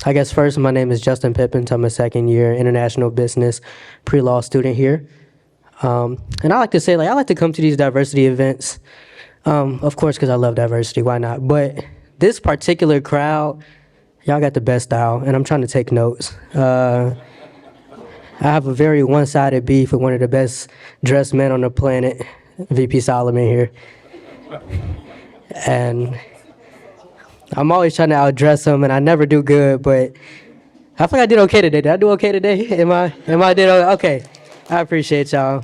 I guess first, my name is Justin Pippins. I'm a second-year international business pre-law student here. And I like to say, I like to come to these diversity events, of course, because I love diversity. Why not? But this particular crowd, y'all got the best style, and I'm trying to take notes. I have a very one-sided beef with one of the best dressed men on the planet, VP Solomon here. And I'm always trying to outdress him, and I never do good, but I feel like I did okay today. Did I do okay today? Am I did okay? I appreciate y'all.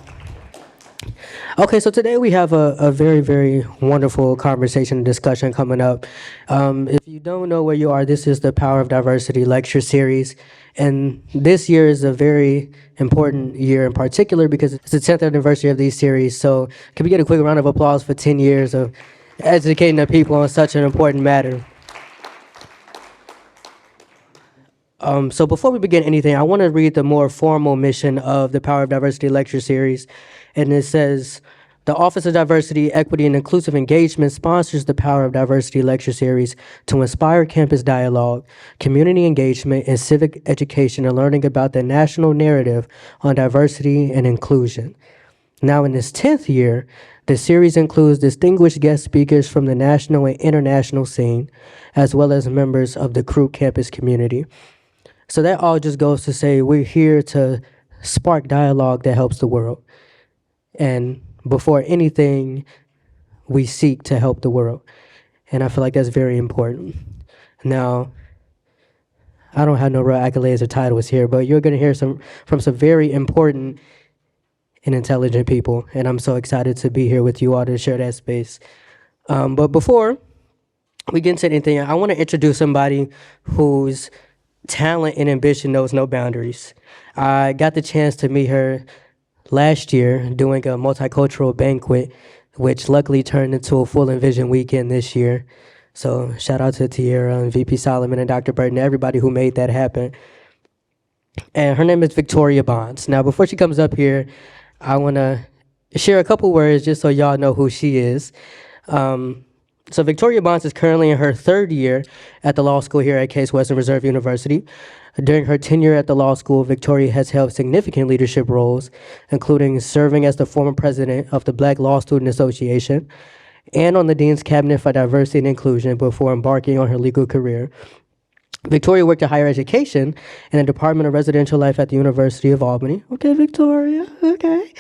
Okay, so today we have a very, very wonderful conversation and discussion coming up. If you don't know where you are, this is the Power of Diversity lecture series. And this year is a very important year in particular because it's the 10th anniversary of these series. So can we get a quick round of applause for 10 years of educating the people on such an important matter? So before we begin anything, I want to read the more formal mission of the Power of Diversity lecture series. And it says, the Office of Diversity, Equity, and Inclusive Engagement sponsors the Power of Diversity lecture series to inspire campus dialogue, community engagement, and civic education and learning about the national narrative on diversity and inclusion. Now, in this 10th year, the series includes distinguished guest speakers from the national and international scene, as well as members of the Crew campus community. So that all just goes to say we're here to spark dialogue that helps the world. And before anything, we seek to help the world. And I feel like that's very important. Now, I don't have no real accolades or titles here, but you're going to hear from some very important and intelligent people. And I'm so excited to be here with you all to share that space. But before we get into anything, I want to introduce somebody whose talent and ambition knows no boundaries. I got the chance to meet her last year doing a multicultural banquet, which luckily turned into a full Envision weekend this year. So shout out to Tierra and VP Solomon and Dr. Burton, everybody who made that happen. And her name is Victoria Bonds. Now, before she comes up here, I want to share a couple words just so y'all know who she is. So Victoria Bonds is currently in her third year at the law school here at Case Western Reserve University. During her tenure at the law school, Victoria has held significant leadership roles, including serving as the former president of the Black Law Student Association and on the Dean's Cabinet for Diversity and Inclusion before embarking on her legal career. Victoria worked in higher education in the Department of Residential Life at the University of Albany. Okay, Victoria, okay.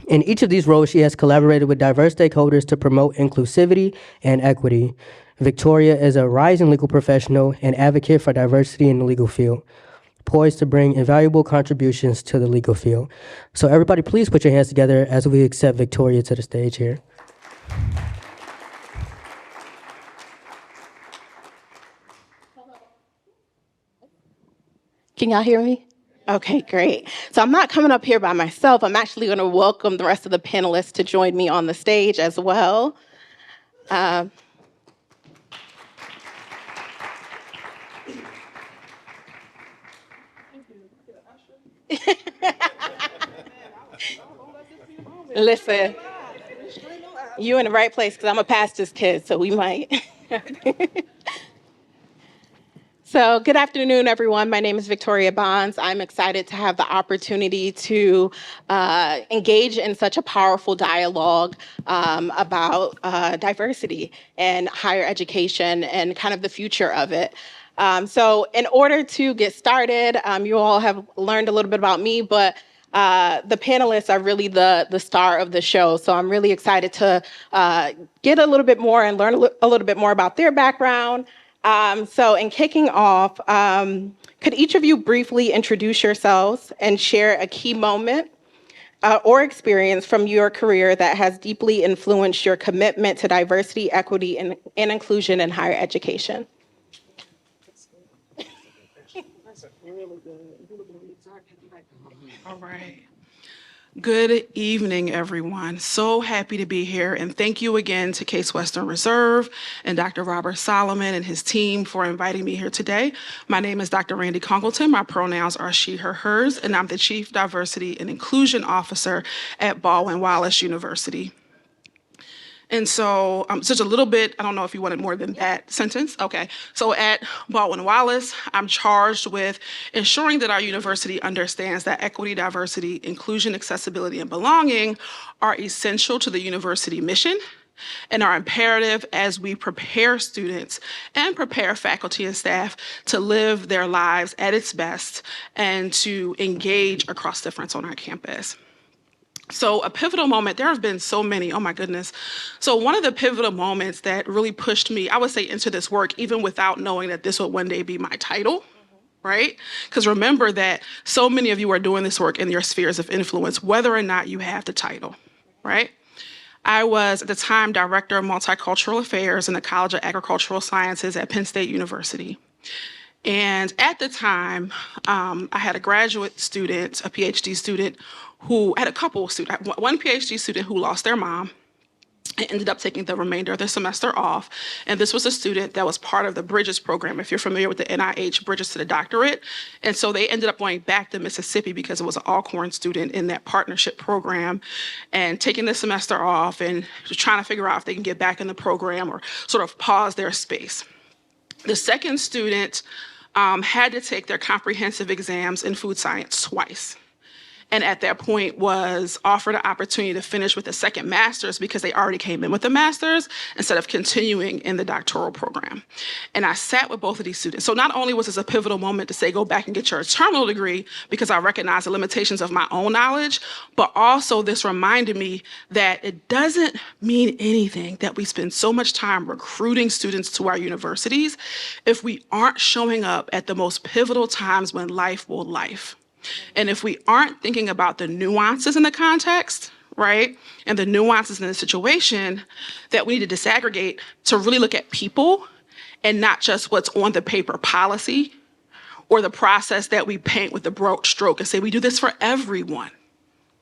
In each of these roles, she has collaborated with diverse stakeholders to promote inclusivity and equity. Victoria is a rising legal professional and advocate for diversity in the legal field, poised to bring invaluable contributions to the legal field. So everybody, please put your hands together as we accept Victoria to the stage here. Can y'all hear me? Okay, great. So I'm not coming up here by myself. I'm actually going to welcome the rest of the panelists to join me on the stage as well. Listen, you in the right place because I'm a pastor's kid, so we might. So good afternoon, everyone. My name is Victoria Bonds. I'm excited to have the opportunity to engage in such a powerful dialogue about diversity and higher education and kind of the future of it. So in order to get started, you all have learned a little bit about me, but the panelists are really the star of the show. So I'm really excited to get a little bit more and learn a little bit more about their background. So in kicking off, could each of you briefly introduce yourselves and share a key moment or experience from your career that has deeply influenced your commitment to diversity, equity, and inclusion in higher education? All right. Good evening, everyone. So happy to be here. And thank you again to Case Western Reserve and Dr. Robert Solomon and his team for inviting me here today. My name is Dr. Randy Congleton. My pronouns are she, her, hers, and I'm the Chief Diversity and Inclusion Officer at Baldwin Wallace University. And so, just a little bit, I don't know if you wanted more than that sentence. Okay. So at Baldwin Wallace, I'm charged with ensuring that our university understands that equity, diversity, inclusion, accessibility, and belonging are essential to the university mission and are imperative as we prepare students and prepare faculty and staff to live their lives at its best and to engage across difference on our campus. So a pivotal moment, there have been so many, oh my goodness. So one of the pivotal moments that really pushed me, I would say, into this work, even without knowing that this would one day be my title, right? Because remember that so many of you are doing this work in your spheres of influence, whether or not you have the title, right? I was at the time director of multicultural affairs in the College of Agricultural Sciences at Penn State University. And at the time, I had a graduate student, a PhD student, who had a couple of students, one PhD student who lost their mom and ended up taking the remainder of the semester off. And this was a student that was part of the Bridges program, if you're familiar with the NIH Bridges to the Doctorate. And so they ended up going back to Mississippi because it was an Alcorn student in that partnership program and taking the semester off and just trying to figure out if they can get back in the program or sort of pause their space. The second student had to take their comprehensive exams in food science twice. And at that point was offered an opportunity to finish with a second master's because they already came in with a master's instead of continuing in the doctoral program. And I sat with both of these students. So not only was this a pivotal moment to say, go back and get your terminal degree because I recognize the limitations of my own knowledge, but also this reminded me that it doesn't mean anything that we spend so much time recruiting students to our universities if we aren't showing up at the most pivotal times when life will life. And if we aren't thinking about the nuances in the context, right, and the nuances in the situation, that we need to disaggregate to really look at people and not just what's on the paper policy or the process that we paint with the broad stroke and say we do this for everyone.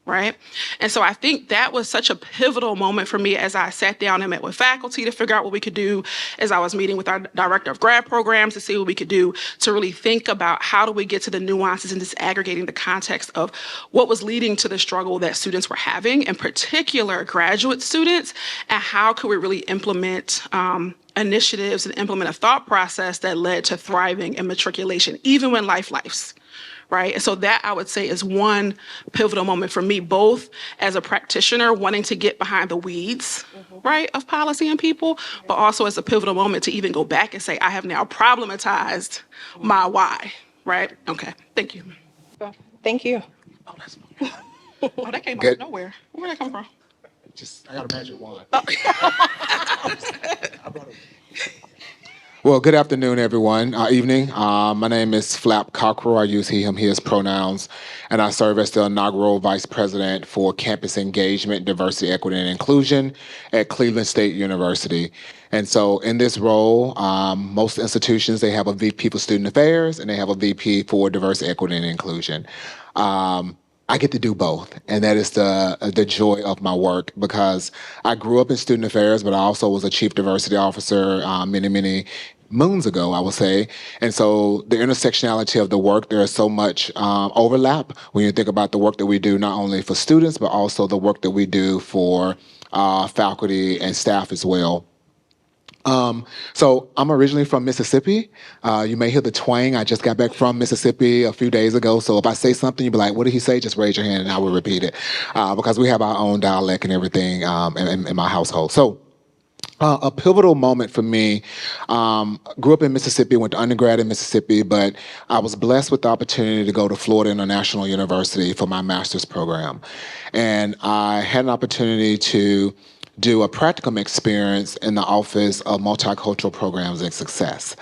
Right? And so I think that was such a pivotal moment for me as I sat down and met with faculty to figure out what we could do, as I was meeting with our director of grad programs to see what we could do to really think about how do we get to the nuances and disaggregating the context of what was leading to the struggle that students were having, in particular graduate students, and how could we really implement initiatives and implement a thought process that led to thriving and matriculation, even when life lifes. Right? And so that I would say is one pivotal moment for me, both as a practitioner wanting to get behind the weeds, right, of policy and people, but also as a pivotal moment to even go back and say, I have now problematized my why, right? Okay, thank you. Thank you. Oh, that came out of nowhere. Where'd that come from? I got a magic wand. Well, good afternoon, everyone. Evening. My name is Flap Cockrell. I use he, him, his pronouns, and I serve as the inaugural vice president for campus engagement, diversity, equity, and inclusion at Cleveland State University. And so in this role, most institutions, they have a VP for student affairs and they have a VP for diversity, equity, and inclusion. I get to do both, and that is the joy of my work, because I grew up in student affairs, but I also was a chief diversity officer many moons ago, I would say. And so the intersectionality of the work, there is so much overlap when you think about the work that we do, not only for students, but also the work that we do for faculty and staff as well. So I'm originally from Mississippi. You may hear the twang. I just got back from Mississippi a few days ago. So if I say something, you'll be like, what did he say? Just raise your hand and I will repeat it. Because we have our own dialect and everything in my household. So a pivotal moment for me, grew up in Mississippi, went to undergrad in Mississippi, but I was blessed with the opportunity to go to Florida International University for my master's program. And I had an opportunity to do a practicum experience in the Office of Multicultural Programs and Success.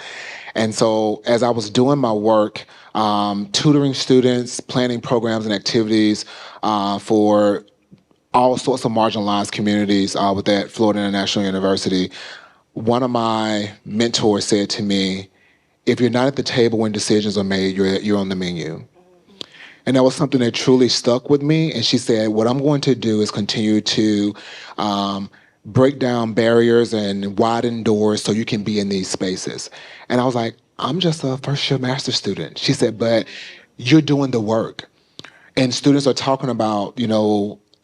And so as I was doing my work, tutoring students, planning programs and activities for all sorts of marginalized communities with at Florida International University, one of my mentors said to me, if you're not at the table when decisions are made, you're on the menu. And that was something that truly stuck with me. And she said, what I'm going to do is continue to break down barriers and widen doors so you can be in these spaces. And I was like, I'm just a first-year master's student. She said, but you're doing the work. And students are talking about,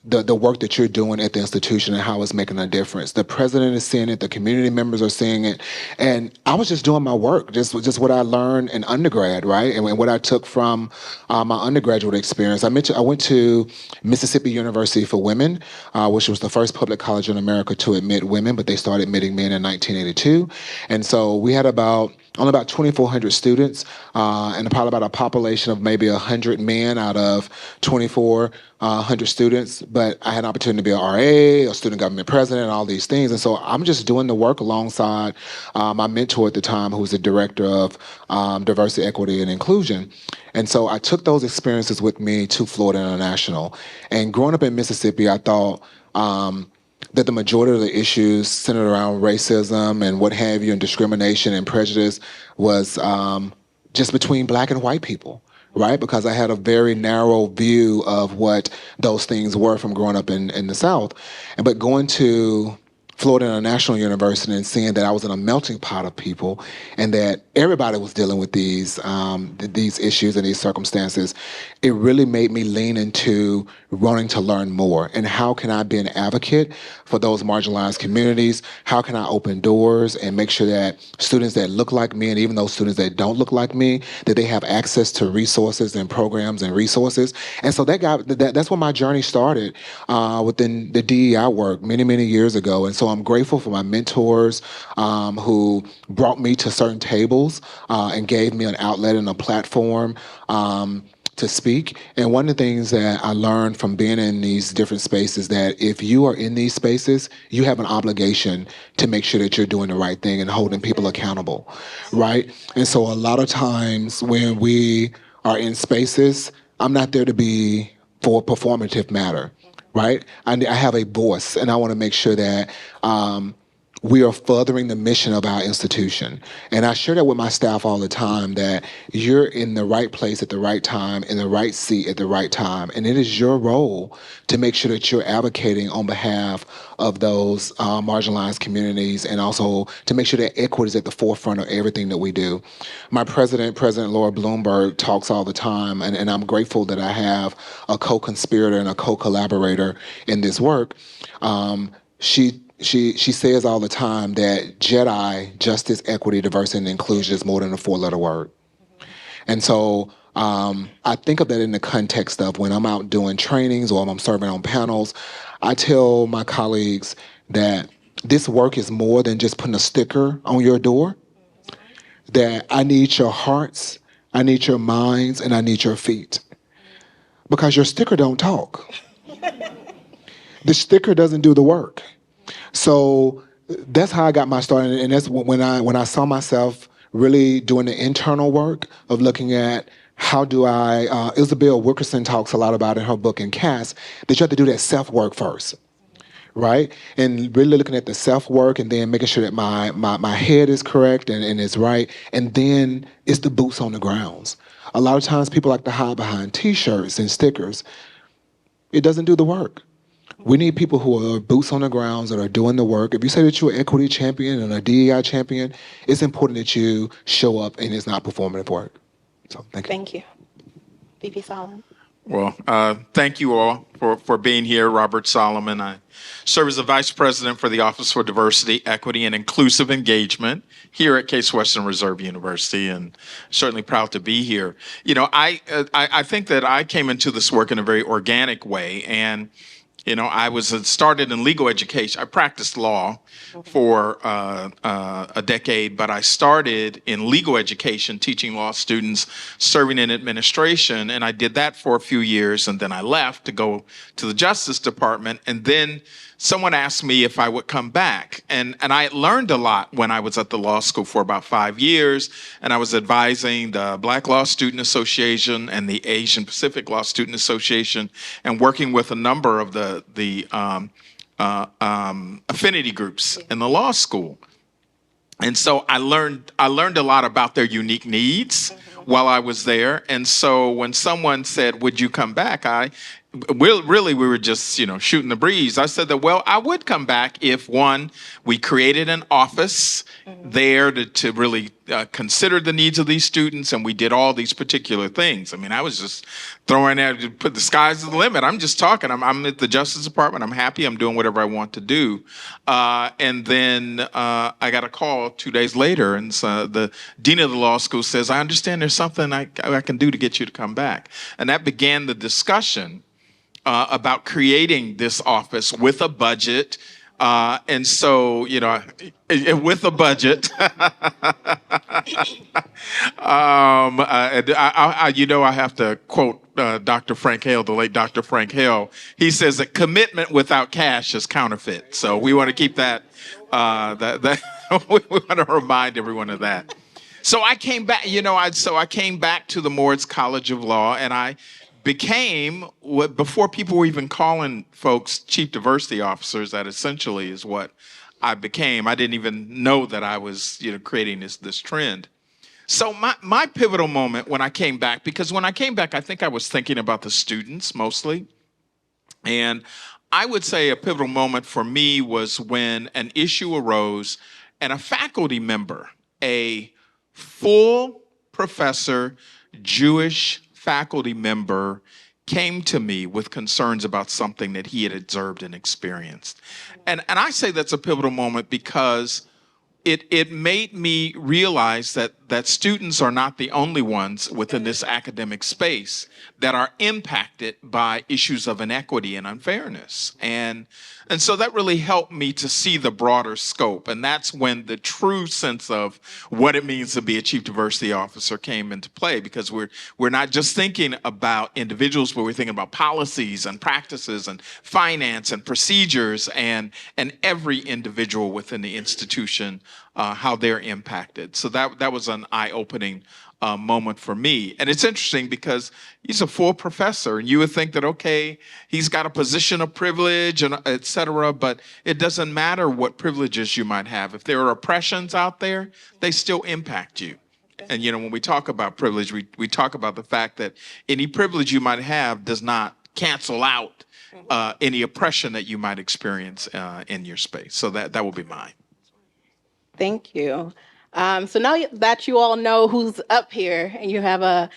the work that you're doing at the institution and how it's making a difference. The president is seeing it, the community members are seeing it, and I was just doing my work, just what I learned in undergrad, right, and what I took from my undergraduate experience. I went to Mississippi University for Women, which was the first public college in America to admit women, but they started admitting men in 1982, and so we had only about 2,400 students, and probably about a population of maybe 100 men out of 2,400 students. But I had an opportunity to be an RA, a student government president, and all these things. And so I'm just doing the work alongside my mentor at the time, who was the director of diversity, equity, and inclusion. And so I took those experiences with me to Florida International. And growing up in Mississippi, I thought that the majority of the issues centered around racism and what have you, and discrimination and prejudice was just between black and white people, right? Because I had a very narrow view of what those things were from growing up in the South. But going to Florida International University and seeing that I was in a melting pot of people and that everybody was dealing with these issues and these circumstances, it really made me lean into wanting to learn more. And how can I be an advocate for those marginalized communities? How can I open doors and make sure that students that look like me, and even those students that don't look like me, that they have access to resources and programs and resources? And so that's when my journey started within the DEI work many years ago. And so I'm grateful for my mentors who brought me to certain tables and gave me an outlet and a platform to speak. And one of the things that I learned from being in these different spaces, that if you are in these spaces, you have an obligation to make sure that you're doing the right thing and holding people accountable, right? And so a lot of times when we are in spaces, I'm not there to be for a performative matter, right? I have a voice, and I want to make sure that we are furthering the mission of our institution. And I share that with my staff all the time, that you're in the right place at the right time, in the right seat at the right time. And it is your role to make sure that you're advocating on behalf of those marginalized communities, and also to make sure that equity is at the forefront of everything that we do. My President Laura Bloomberg, talks all the time, and I'm grateful that I have a co-conspirator and a co-collaborator in this work. She says all the time that JEDI, justice, equity, diversity, and inclusion, is more than a four-letter word. And so I think of that in the context of when I'm out doing trainings or I'm serving on panels. I tell my colleagues that this work is more than just putting a sticker on your door, that I need your hearts, I need your minds, and I need your feet. Because your sticker don't talk. The sticker doesn't do the work. So that's how I got my start, and that's when I saw myself really doing the internal work of looking at how do I. Isabel Wilkerson talks a lot about in her book in Cass that you have to do that self-work first, right? And really looking at the self-work, and then making sure that my head is correct and is right, and then it's the boots on the grounds. A lot of times people like to hide behind T-shirts and stickers. It doesn't do the work. We need people who are boots on the grounds that are doing the work. If you say that you're an equity champion and a DEI champion, it's important that you show up and it's not performative work. So thank you. Thank you. VP Solomon. Well, thank you all for being here. Robert Solomon. I serve as the Vice President for the Office for Diversity, Equity, and Inclusive Engagement here at Case Western Reserve University, and certainly proud to be here. You know, I think that I came into this work in a very organic way, and you know, I was started in legal education. I practiced law for a decade, but I started in legal education, teaching law students, serving in administration, and I did that for a few years, and then I left to go to the Justice Department, and then someone asked me if I would come back. And I had learned a lot when I was at the law school for about 5 years, and I was advising the Black Law Student Association and the Asian Pacific Law Student Association, and working with a number of the affinity groups in the law school. And so I learned a lot about their unique needs while I was there. And so when someone said, "Would you come back?" we were just, shooting the breeze. I said that, well, I would come back if, one, we created an office there to really consider the needs of these students, and we did all these particular things. I mean, I was just throwing out, put the sky's the limit. I'm just talking. I'm at the Justice Department. I'm happy. I'm doing whatever I want to do. And then I got a call 2 days later, and so the dean of the law school says, I understand there's something I can do to get you to come back. And that began the discussion about creating this office with a budget. And so, with a budget, I have to quote Dr. Frank Hale, the late Dr. Frank Hale. He says that commitment without cash is counterfeit. So we want to keep that, we want to remind everyone of that. So I came back, I came back to the Moritz College of Law, and I became before people were even calling folks chief diversity officers. That essentially is what I became. I didn't even know that I was, creating this trend. So my pivotal moment when I came back, because when I came back, I think I was thinking about the students mostly. And I would say a pivotal moment for me was when an issue arose and a faculty member, a full professor, Jewish faculty member, came to me with concerns about something that he had observed and experienced. And I say that's a pivotal moment because it made me realize that students are not the only ones within this academic space that are impacted by issues of inequity and unfairness. And so that really helped me to see the broader scope. And that's when the true sense of what it means to be a chief diversity officer came into play, because we're not just thinking about individuals, but we're thinking about policies and practices and finance and procedures and every individual within the institution, how they're impacted. So that was an eye-opening moment for me. And it's interesting because he's a full professor, and you would think that, okay, he's got a position of privilege and et cetera, but it doesn't matter what privileges you might have. If there are oppressions out there, they still impact you. And, when we talk about privilege, we talk about the fact that any privilege you might have does not cancel out any oppression that you might experience in your space. So that will be mine. Thank you. So now that you all know who's up here, and you have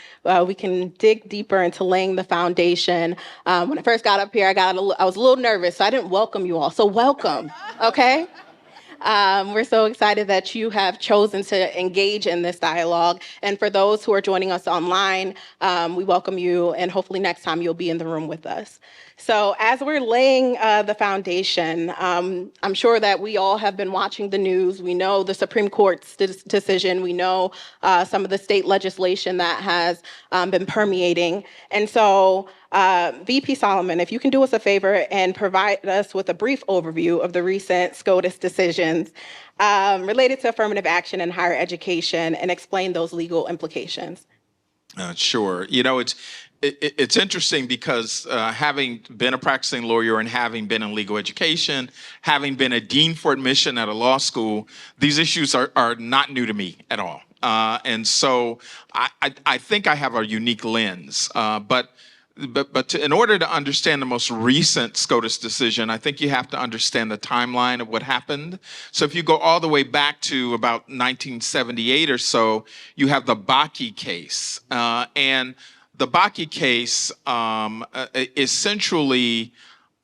we can dig deeper into laying the foundation. When I first got up here, I was a little nervous, so I didn't welcome you all. So welcome, okay? We're so excited that you have chosen to engage in this dialogue. And for those who are joining us online, we welcome you, and hopefully next time you'll be in the room with us. So as we're laying the foundation, I'm sure that we all have been watching the news. We know the Supreme Court's decision. We know some of the state legislation that has been permeating. And so VP Solomon, if you can do us a favor and provide us with a brief overview of the recent SCOTUS decisions related to affirmative action in higher education, and explain those legal implications. Sure. It's interesting because having been a practicing lawyer and having been in legal education, having been a dean for admission at a law school, these issues are not new to me at all. And so I think I have a unique lens. But in order to understand the most recent SCOTUS decision, I think you have to understand the timeline of what happened. So if you go all the way back to about 1978 or so, you have the Bakke case. And the Bakke case essentially,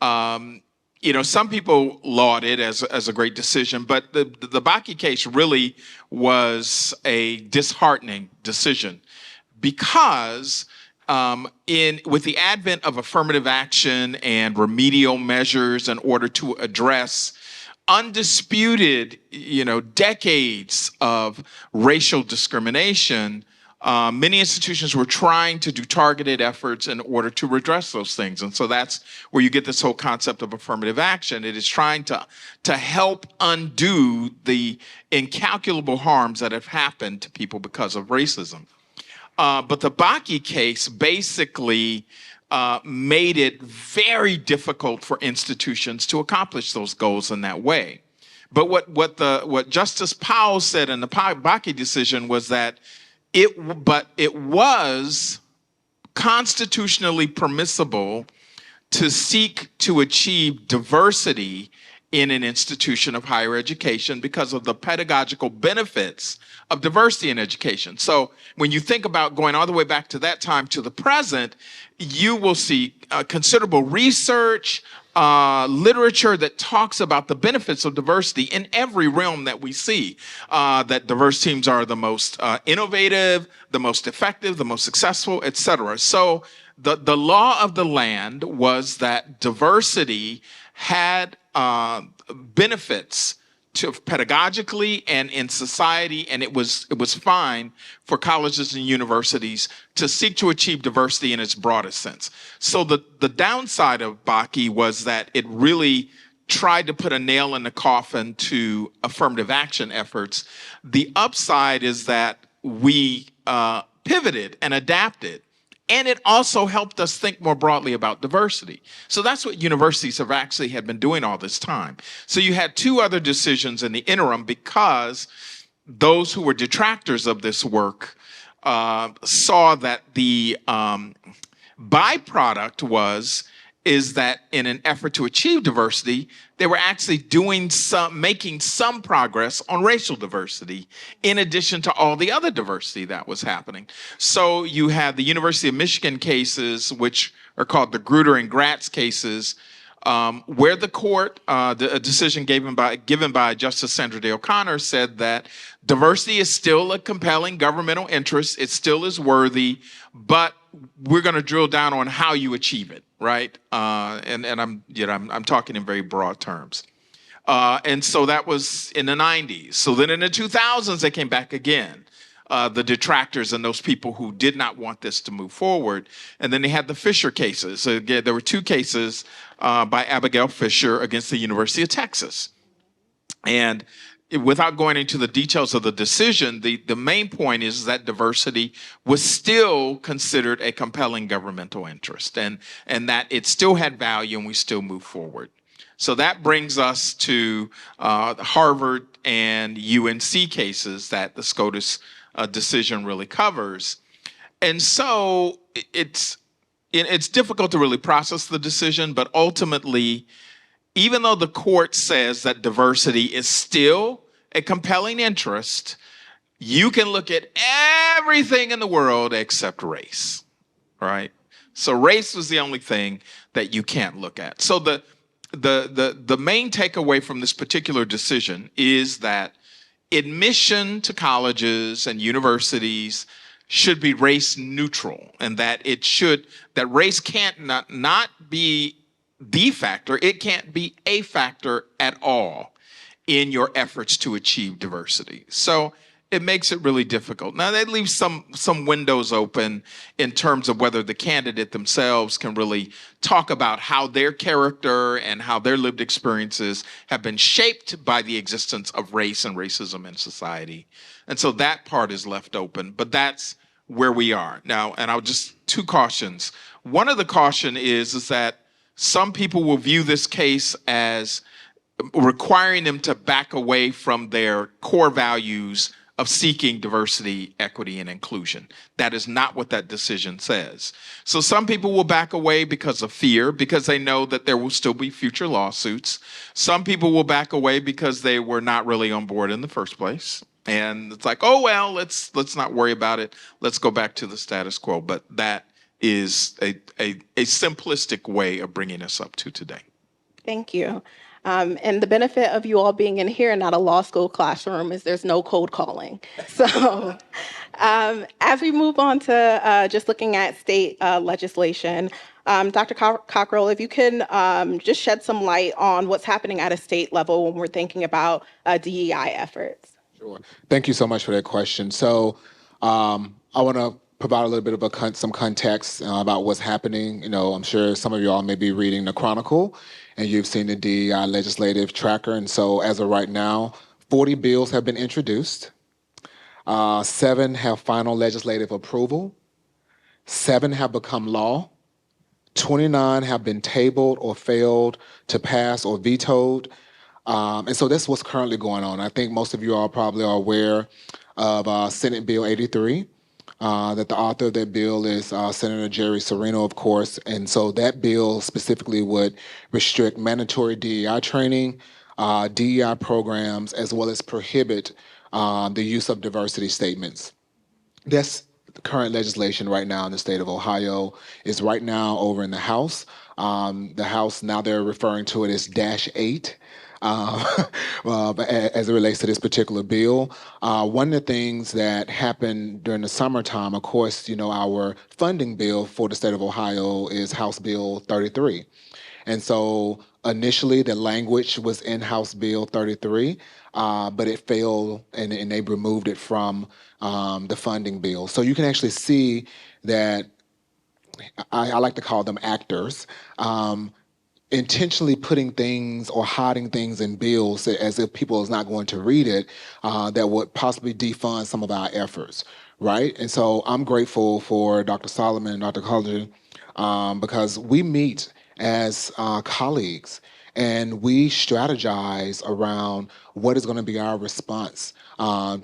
some people laud it as a great decision, but the Bakke case really was a disheartening decision because with the advent of affirmative action and remedial measures in order to address undisputed, decades of racial discrimination, many institutions were trying to do targeted efforts in order to redress those things. And so that's where you get this whole concept of affirmative action. It is trying to help undo the incalculable harms that have happened to people because of racism. But the Bakke case basically made it very difficult for institutions to accomplish those goals in that way. But what Justice Powell said in the Bakke decision was that it was constitutionally permissible to seek to achieve diversity in an institution of higher education because of the pedagogical benefits of diversity in education. So when you think about going all the way back to that time to the present, you will see considerable research, literature that talks about the benefits of diversity in every realm that we see. That diverse teams are the most innovative, the most effective, the most successful, et cetera. So the law of the land was that diversity had benefits to pedagogically and in society, and it was fine for colleges and universities to seek to achieve diversity in its broadest sense. So the downside of Bakke was that it really tried to put a nail in the coffin to affirmative action efforts. The upside is that we pivoted and adapted. And it also helped us think more broadly about diversity. So that's what universities have actually had been doing all this time. So you had two other decisions in the interim because those who were detractors of this work saw that the byproduct is that in an effort to achieve diversity, they were actually making some progress on racial diversity in addition to all the other diversity that was happening. So you had the University of Michigan cases, which are called the Grutter and Gratz cases, where the court, a decision given by Justice Sandra Day O'Connor said that diversity is still a compelling governmental interest. It still is worthy, but we're going to drill down on how you achieve it, right? And I'm talking in very broad terms. And so that was in the 90s. So then in the 2000s, they came back again. The detractors and those people who did not want this to move forward. And then they had the Fisher cases. So again, there were two cases by Abigail Fisher against the University of Texas. And without going into the details of the decision, the main point is that diversity was still considered a compelling governmental interest and that it still had value and we still move forward. So that brings us to the Harvard and UNC cases that the SCOTUS decision really covers. And so it's difficult to really process the decision, but ultimately, even though the court says that diversity is still a compelling interest, you can look at everything in the world except race, right? So race was the only thing that you can't look at. So the main takeaway from this particular decision is that admission to colleges and universities should be race neutral, and that race can't not be the factor, it can't be a factor at all in your efforts to achieve diversity. So it makes it really difficult. Now that leaves some windows open in terms of whether the candidate themselves can really talk about how their character and how their lived experiences have been shaped by the existence of race and racism in society. And so that part is left open, but that's where we are now. And I'll just two cautions. One of the caution is that some people will view this case as requiring them to back away from their core values of seeking diversity, equity, and inclusion. That is not what that decision says. So some people will back away because of fear, because they know that there will still be future lawsuits. Some people will back away because they were not really on board in the first place. And it's like, oh, well, let's not worry about it. Let's go back to the status quo. But that is a simplistic way of bringing us up to today. Thank you. And the benefit of you all being in here and not a law school classroom is there's no cold calling. So as we move on to just looking at state legislation, Dr. Cockrell, if you can just shed some light on what's happening at a state level when we're thinking about DEI efforts. Sure. Thank you so much for that question. So I want to provide a little bit of some context about what's happening. I'm sure some of you all may be reading the Chronicle, and you've seen the DEI legislative tracker. And so as of right now, 40 bills have been introduced. 7 have final legislative approval. 7 have become law. 29 have been tabled or failed to pass or vetoed. And so that's what's currently going on. I think most of you all probably are aware of Senate Bill 83, that the author of that bill is Senator Jerry Serino, of course. And so that bill specifically would restrict mandatory DEI training, DEI programs, as well as prohibit the use of diversity statements. That's the current legislation right now in the state of Ohio. Is right now over in the House. The House, now they're referring to it as Dash 8. As it relates to this particular bill. One of the things that happened during the summertime, of course, our funding bill for the state of Ohio is House Bill 33. And so initially the language was in House Bill 33, but it failed and they removed it from the funding bill. So you can actually see that I like to call them actors. Intentionally putting things or hiding things in bills as if people is not going to read it, that would possibly defund some of our efforts, right? And so I'm grateful for Dr. Solomon and Dr. Cullen because we meet as colleagues and we strategize around what is going to be our response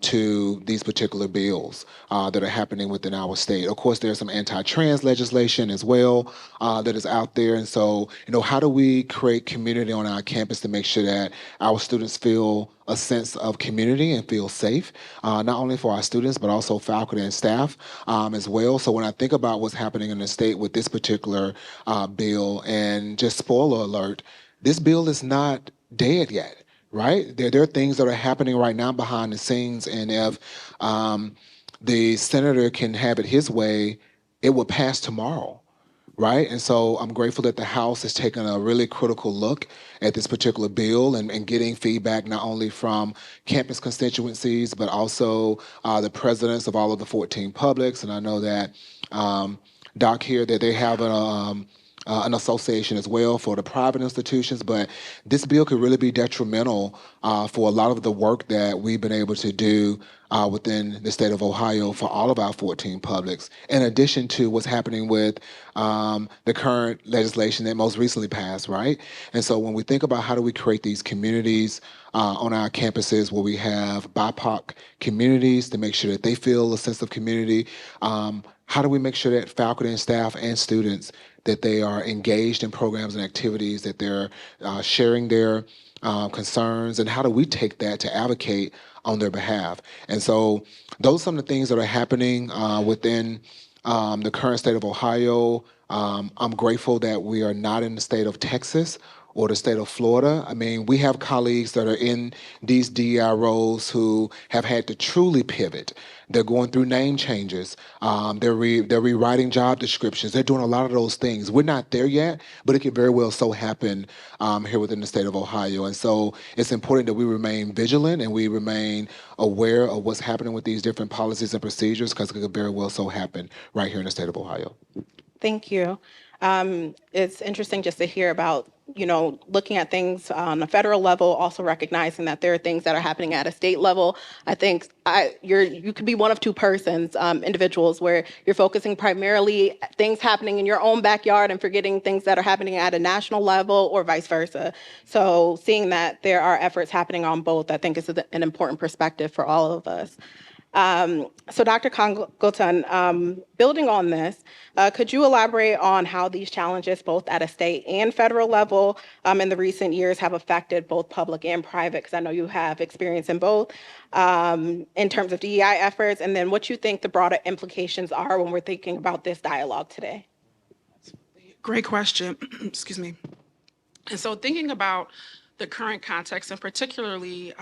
to these particular bills that are happening within our state. Of course, there's some anti-trans legislation as well that is out there. And so, how do we create community on our campus to make sure that our students feel a sense of community and feel safe, not only for our students, but also faculty and staff as well. So when I think about what's happening in the state with this particular bill, and just spoiler alert, this bill is not dead yet. Right? There are things that are happening right now behind the scenes, and if the senator can have it his way, it will pass tomorrow, right? And so I'm grateful that the House has taken a really critical look at this particular bill and getting feedback not only from campus constituencies, but also the presidents of all of the 14 publics. And I know that Doc here, that they have an association as well for the private institutions, but this bill could really be detrimental for a lot of the work that we've been able to do within the state of Ohio for all of our 14 publics, in addition to what's happening with the current legislation that most recently passed, right? And so when we think about how do we create these communities on our campuses where we have BIPOC communities to make sure that they feel a sense of community, how do we make sure that faculty and staff and students that they are engaged in programs and activities, that they're sharing their concerns, and how do we take that to advocate on their behalf? And so those are some of the things that are happening within the current state of Ohio. I'm grateful that we are not in the state of Texas or the state of Florida. I mean, we have colleagues that are in these DEI roles who have had to truly pivot. They're going through name changes. They're rewriting job descriptions. They're doing a lot of those things. We're not there yet, but it could very well so happen here within the state of Ohio. And so it's important that we remain vigilant and we remain aware of what's happening with these different policies and procedures, because it could very well so happen right here in the state of Ohio. Thank you. It's interesting just to hear about, looking at things on a federal level, also recognizing that there are things that are happening at a state level. I think you could be one of two persons, individuals, where you're focusing primarily things happening in your own backyard and forgetting things that are happening at a national level, or vice versa. So seeing that there are efforts happening on both, I think is an important perspective for all of us. So Dr. Congleton, building on this, could you elaborate on how these challenges, both at a state and federal level, in the recent years have affected both public and private? Because I know you have experience in both, in terms of DEI efforts, and then what you think the broader implications are when we're thinking about this dialogue today. Great question. Excuse me. And so thinking about the current context, and particularly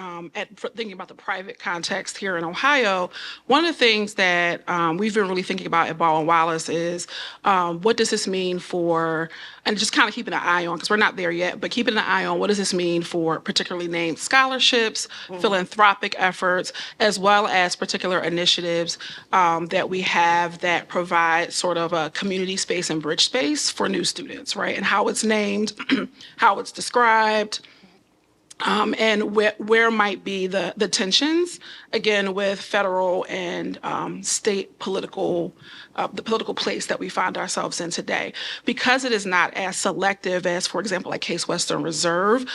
thinking about the private context here in Ohio, one of the things that we've been really thinking about at Baldwin Wallace is what does this mean for, and just kind of keeping an eye on, because we're not there yet, but keeping an eye on what does this mean for particularly named scholarships, philanthropic efforts, as well as particular initiatives that we have that provide sort of a community space and bridge space for new students, right? And how it's named, how it's described, and where might be the tensions, again, with federal and state political, the political place that we find ourselves in today. Because it is not as selective as, for example, like Case Western Reserve,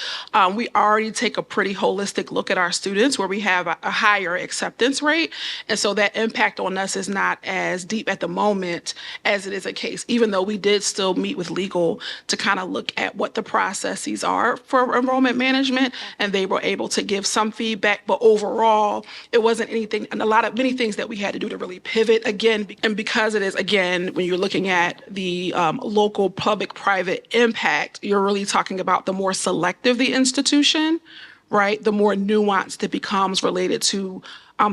we already take a pretty holistic look at our students where we have a higher acceptance rate. And so that impact on us is not as deep at the moment as it is a case, even though we did still meet with legal to kind of look at what the processes are for enrollment management, and they were able to give some feedback, but overall, it wasn't anything, and many things that we had to do to really pivot again. And because it is, again, when you're looking at the local public-private impact, you're really talking about the more selective the institution, right? The more nuanced it becomes related to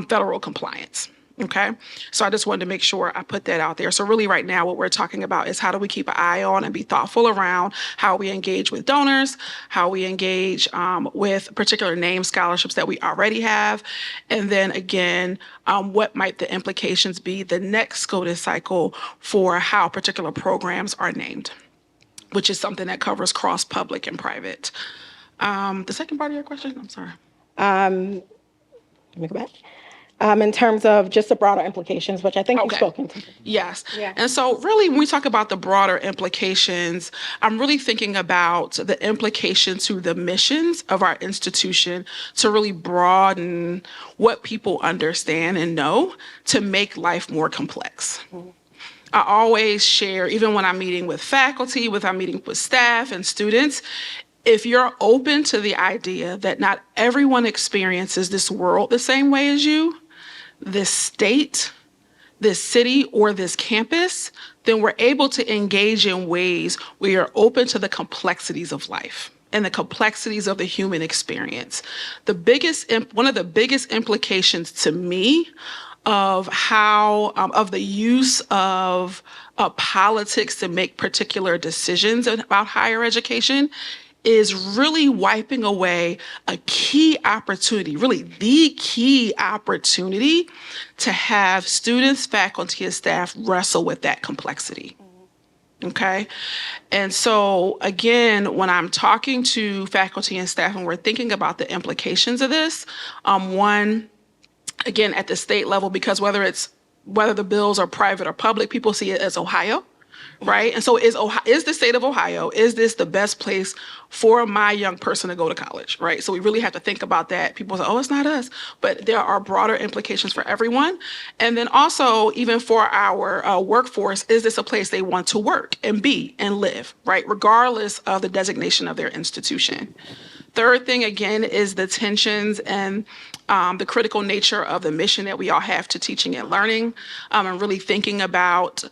federal compliance. Okay, so I just wanted to make sure I put that out there. So really right now what we're talking about is how do we keep an eye on and be thoughtful around how we engage with donors, how we engage with particular name scholarships that we already have, and then again, what might the implications be the next SCOTUS cycle for how particular programs are named, which is something that covers cross public and private. The second part of your question, I'm sorry. Let me go back. In terms of just the broader implications, which I think you've Okay. spoken to. Yes. Yeah. And so really, when we talk about the broader implications, I'm really thinking about the implications to the missions of our institution to really broaden what people understand and know to make life more complex. I always share, even when I'm meeting with faculty, I'm meeting with staff and students, if you're open to the idea that not everyone experiences this world the same way as you, this state, this city, or this campus, then we're able to engage in ways where you're open to the complexities of life and the complexities of the human experience. One of the biggest implications to me of how, of the use of politics to make particular decisions about higher education is really wiping away a key opportunity, really the key opportunity to have students, faculty, and staff wrestle with that complexity. Okay. And so again, when I'm talking to faculty and staff and we're thinking about the implications of this, one, again, at the state level, because whether the bills are private or public, people see it as Ohio. Right. And so is the state of Ohio, is this the best place for my young person to go to college? Right. So we really have to think about that. People say, oh, it's not us. But there are broader implications for everyone. And then also, even for our workforce, is this a place they want to work and be and live? Right. Regardless of the designation of their institution. Third thing, again, is the tensions and the critical nature of the mission that we all have to teaching and learning, and really thinking about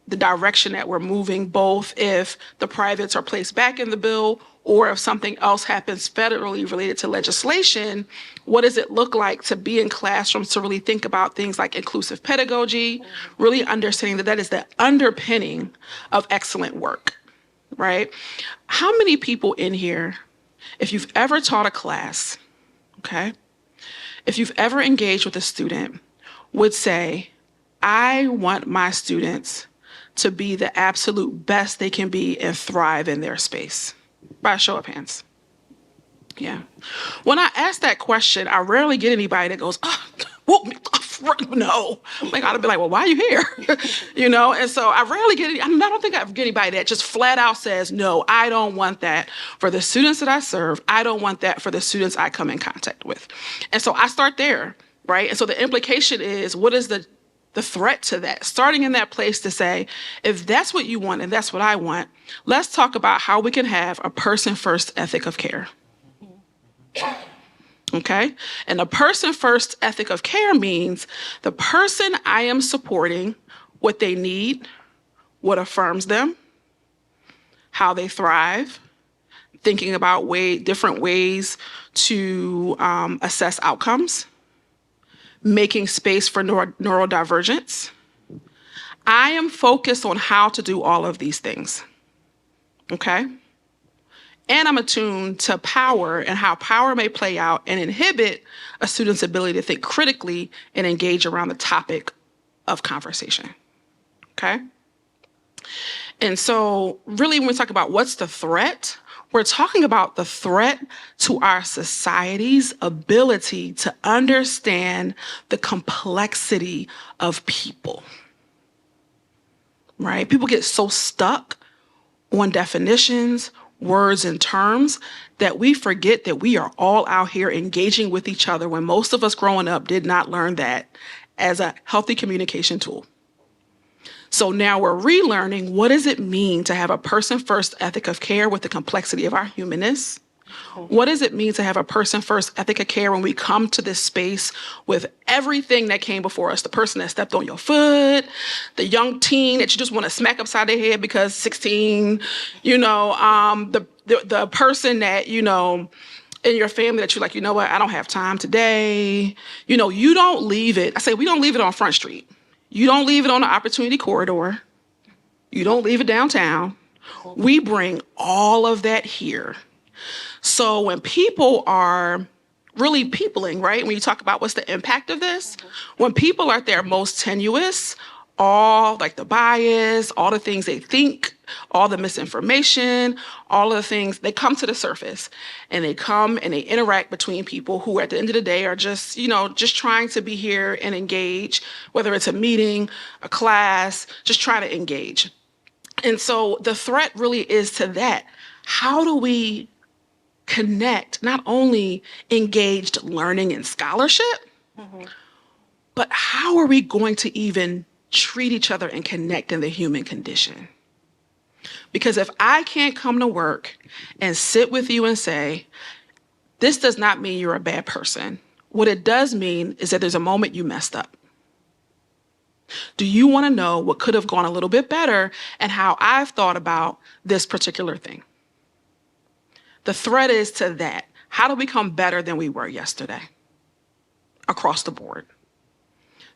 the direction that we're moving, both if the privates are placed back in the bill or if something else happens federally related to legislation. What does it look like to be in classrooms to really think about things like inclusive pedagogy, really understanding that that is the underpinning of excellent work, right? How many people in here, if you've ever taught a class, okay, if you've ever engaged with a student, would say, I want my students to be the absolute best they can be and thrive in their space? By a show of hands. Yeah. When I ask that question, I rarely get anybody that goes, oh, well, no. Like, I'd be like, well, why are you here? You know? And so I rarely get, I don't think I get anybody that just flat out says, no, I don't want that for the students that I serve. I don't want that for the students I come in contact with. And so I start there, right? And so the implication is, what is the threat to that? Starting in that place to say, if that's what you want and that's what I want, let's talk about how we can have a person-first ethic of care. Okay? And a person-first ethic of care means the person I am supporting, what they need, what affirms them, how they thrive, thinking about different ways to assess outcomes, making space for neurodivergence. I am focused on how to do all of these things, okay? And I'm attuned to power and how power may play out and inhibit a student's ability to think critically and engage around the topic of conversation, okay? And so really when we talk about what's the threat, We're talking about the threat to our society's ability to understand the complexity of people, right? People get so stuck on definitions, words, and terms that we forget that we are all out here engaging with each other when most of us growing up did not learn that as a healthy communication tool. So now we're relearning, what does it mean to have a person-first ethic of care with the complexity of our humanness? What does it mean to have a person-first ethic of care when we come to this space with everything that came before us? The person that stepped on your foot, the young teen that you just want to smack upside their head because 16, the person that, in your family that you're like, you know what, I don't have time today. You don't leave it. I say, we don't leave it on Front Street. You don't leave it on the Opportunity Corridor. You don't leave it downtown. We bring all of that here. So when people are really peopling, right? When you talk about what's the impact of this, when people are at their most tenuous, all like the bias, all the things they think, all the misinformation, all of the things, they come to the surface and they come and they interact between people who at the end of the day are just, just trying to be here and engage, whether it's a meeting, a class, just trying to engage. And so the threat really is to that. How do we connect, not only engaged learning and scholarship, but how are we going to even treat each other and connect in the human condition? Because if I can't come to work and sit with you and say, this does not mean you're a bad person. What it does mean is that there's a moment you messed up. Do you want to know what could have gone a little bit better and how I've thought about this particular thing? The threat is to that. How do we become better than we were yesterday across the board?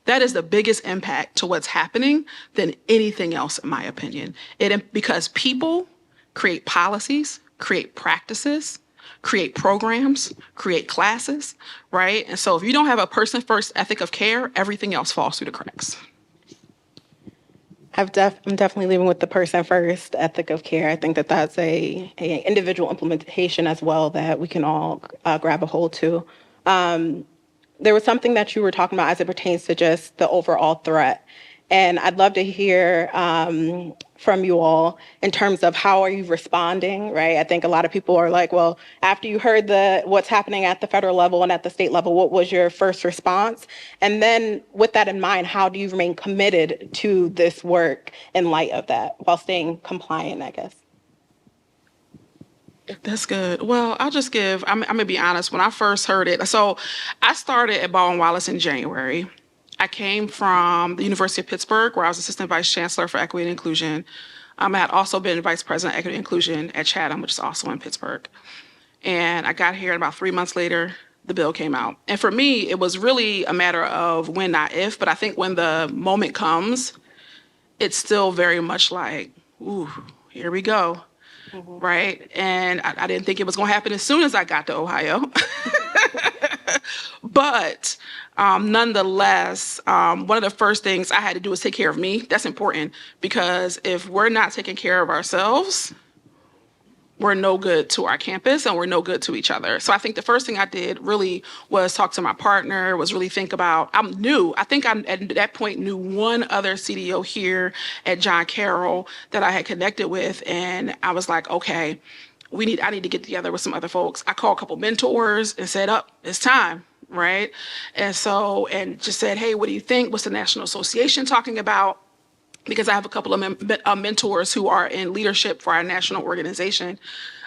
That is the biggest impact to what's happening than anything else, in my opinion. Because people create policies, create practices, create programs, create classes, right? And so if you don't have a person-first ethic of care, everything else falls through the cracks. I'm definitely leaving with the person-first ethic of care. I think that that's a individual implementation as well that we can all grab a hold to. There was something that you were talking about as it pertains to just the overall threat. And I'd love to hear from you all in terms of how are you responding, right? I think a lot of people are like, well, after you heard what's happening at the federal level and at the state level, what was your first response? And then with that in mind, how do you remain committed to this work in light of that while staying compliant, I guess? That's good. Well, I'm going to be honest. When I first heard it, so I started at Baldwin Wallace in January. I came from the University of Pittsburgh, where I was Assistant Vice Chancellor for Equity and Inclusion. I had also been Vice President of Equity and Inclusion at Chatham, which is also in Pittsburgh. And I got here, and about 3 months later, the bill came out. And for me, it was really a matter of when, not if, but I think when the moment comes, it's still very much like, ooh, here we go. Right? And I didn't think it was going to happen as soon as I got to Ohio. But nonetheless, one of the first things I had to do was take care of me. That's important because if we're not taking care of ourselves, we're no good to our campus and we're no good to each other. So I think the first thing I did really was talk to my partner, was really think about, I at that point knew one other CDO here at John Carroll that I had connected with. And I was like, okay, I need to get together with some other folks. I called a couple mentors and said, it's time. Right. And just said, hey, what do you think? What's the National Association talking about? Because I have a couple of mentors who are in leadership for our national organization,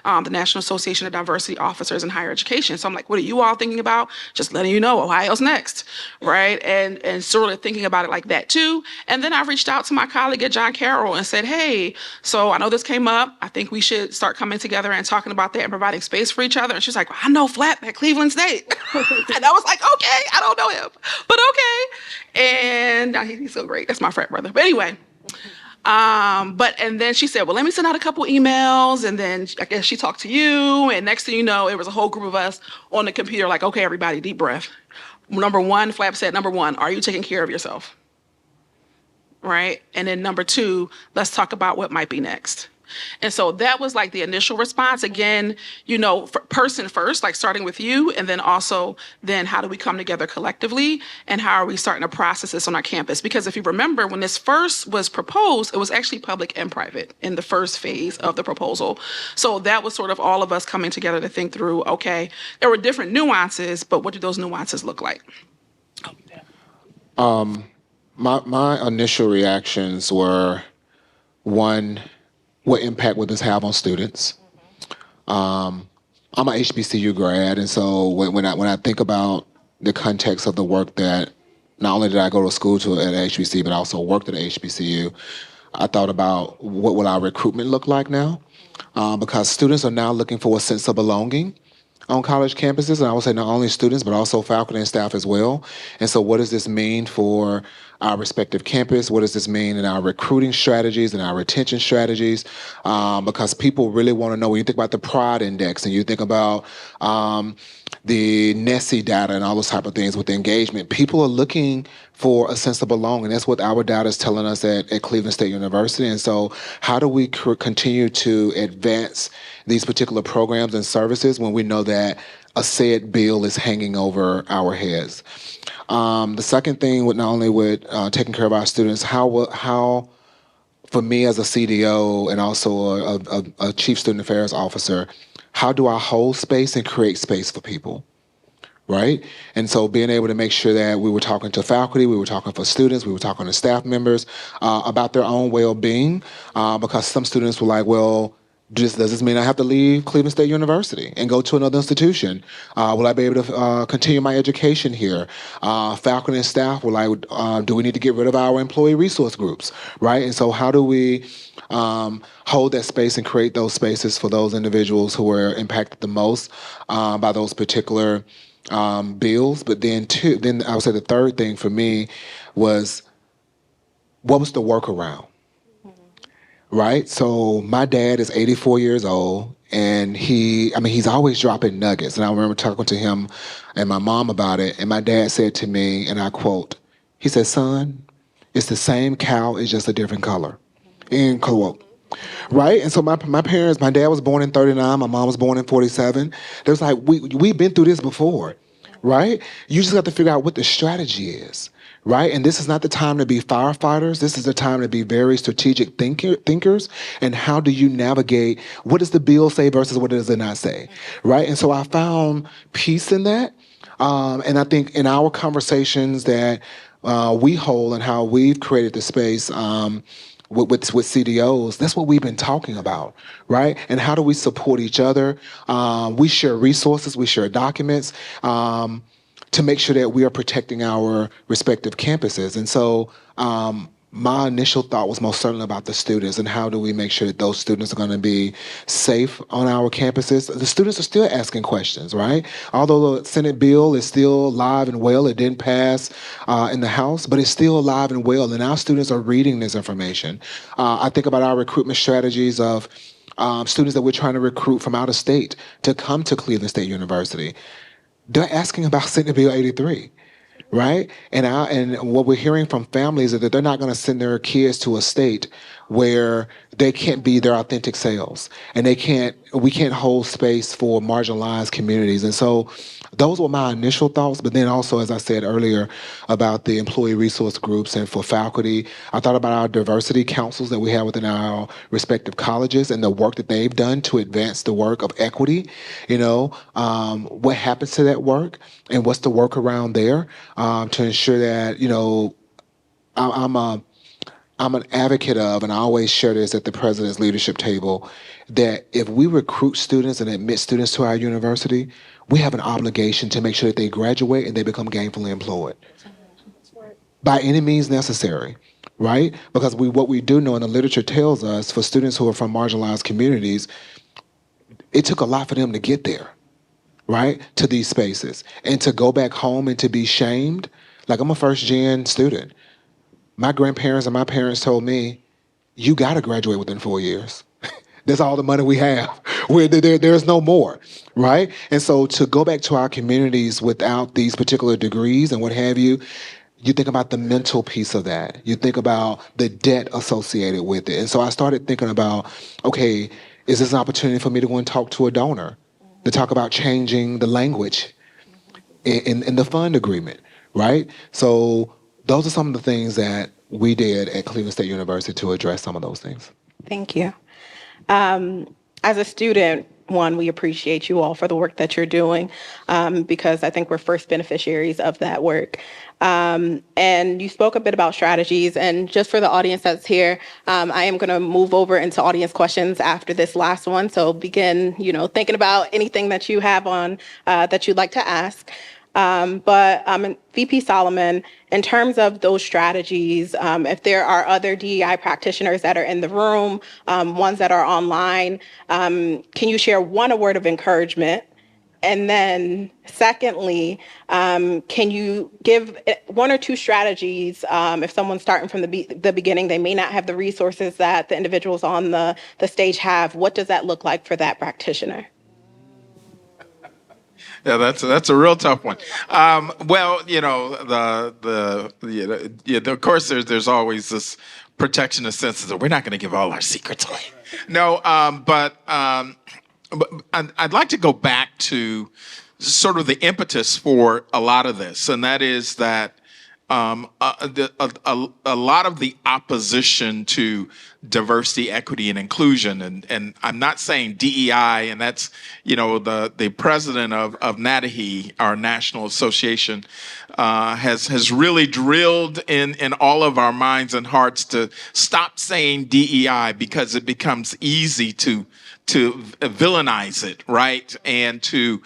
the National Association of Diversity Officers in Higher Education. So I'm like, what are you all thinking about? Just letting you know, Ohio's next, right? And sort of thinking about it like that too. And then I reached out to my colleague at John Carroll and said, hey, so I know this came up. I think we should start coming together and talking about that and providing space for each other. And she's like, well, I know Flap at Cleveland State. And I was like, okay, I don't know him, but okay. And he's so great. That's my frat brother. But anyway. And then she said, well, let me send out a couple emails. And then I guess she talked to you. And next thing you know, it was a whole group of us on the computer, like, okay, everybody, deep breath. Number one, Flap said, number one, are you taking care of yourself? Right? And then number two, let's talk about what might be next. And so that was like the initial response. Again, person first, like starting with you, and then also then how do we come together collectively, and how are we starting to process this on our campus? Because if you remember, when this first was proposed, it was actually public and private in the first phase of the proposal. So that was sort of all of us coming together to think through, okay, there were different nuances, but what do those nuances look like? My initial reactions were, one, what impact would this have on students? I'm an HBCU grad, and so when I think about the context of the work that not only did I go to school to at HBC, but I also worked at HBCU, I thought about what will our recruitment look like now, because students are now looking for a sense of belonging on college campuses, and I would say not only students, but also faculty and staff as well. And so what does this mean for our respective campus? What does this mean in our recruiting strategies and our retention strategies? Because people really want to know, when you think about the Pride Index and you think about the NESI data and all those type of things with the engagement, people are looking for a sense of belonging. That's what our data is telling us at Cleveland State University. And so how do we continue to advance these particular programs and services when we know that a said bill is hanging over our heads? The second thing, with not only with taking care of our students, how for me as a CDO and also a chief student affairs officer, how do I hold space and create space for people? Right? And so being able to make sure that we were talking to faculty, we were talking for students, we were talking to staff members about their own well-being, because some students were like, well, does this mean I have to leave Cleveland State University and go to another institution? Will I be able to continue my education here? Faculty and staff were like, do we need to get rid of our employee resource groups, right? And so how do we hold that space and create those spaces for those individuals who were impacted the most by those particular bills? But then I would say the third thing for me was, what was the workaround? Right? So my dad is 84 years old, and he's always dropping nuggets. And I remember talking to him and my mom about it, and my dad said to me, and I quote, he said, son, it's the same cow, it's just a different color. End quote. Right? And so my parents, my dad was born in 39, my mom was born in 47. They was like, we've been through this before, right? You just have to figure out what the strategy is. Right? And this is not the time to be firefighters. This is the time to be very strategic thinkers. And how do you navigate, what does the bill say versus what does it not say? Right? And so I found peace in that. And I think in our conversations that we hold and how we've created the space with CDOs, that's what we've been talking about, right? And how do we support each other? We share resources, we share documents, to make sure that we are protecting our respective campuses. And so my initial thought was most certainly about the students and how do we make sure that those students are going to be safe on our campuses. The students are still asking questions, right? Although the Senate bill is still alive and well, it didn't pass in the House, but it's still alive and well, and our students are reading this information. I think about our recruitment strategies of students that we're trying to recruit from out of state to come to Cleveland State University. They're asking about Senate Bill 83, right? And what we're hearing from families is that they're not going to send their kids to a state where they can't be their authentic selves, and we can't hold space for marginalized communities. And so those were my initial thoughts. But then also, as I said earlier, about the employee resource groups and for faculty, I thought about our diversity councils that we have within our respective colleges and the work that they've done to advance the work of equity. What happens to that work and what's the workaround there to ensure that, I'm an advocate of, and I always share this at the president's leadership table, that if we recruit students and admit students to our university, we have an obligation to make sure that they graduate and they become gainfully employed by any means necessary, right? Because what we do know, and the literature tells us, for students who are from marginalized communities, it took a lot for them to get there, right, to these spaces. And to go back home and to be shamed, like I'm a first-gen student. My grandparents and my parents told me, you got to graduate within 4 years. That's all the money we have. There's no more, right? And so to go back to our communities without these particular degrees and what have you, you think about the mental piece of that. You think about the debt associated with it. And so I started thinking about, okay, is this an opportunity for me to go and talk to a donor, to talk about changing the language in the fund agreement, right? So those are some of the things that we did at Cleveland State University to address some of those things. Thank you. As a student, one, we appreciate you all for the work that you're doing because I think we're first beneficiaries of that work. And you spoke a bit about strategies, and just for the audience that's here, I am going to move over into audience questions after this last one. So begin, thinking about anything that you have on that you'd like to ask. But VP Solomon, in terms of those strategies, if there are other DEI practitioners that are in the room, ones that are online, can you share one, a word of encouragement? And then secondly, can you give one or two strategies if someone's starting from the beginning, they may not have the resources that the individuals on the stage have. What does that look like for that practitioner? Yeah, that's a real tough one. Well, of course, there's always this protectionist sense that we're not going to give all our secrets away. No, but I'd like to go back to sort of the impetus for a lot of this, and that is that a lot of the opposition to diversity, equity, and inclusion, and I'm not saying DEI, and that's the president of NADAHE, our national association, has really drilled in all of our minds and hearts to stop saying DEI because it becomes easy to villainize it, right, and to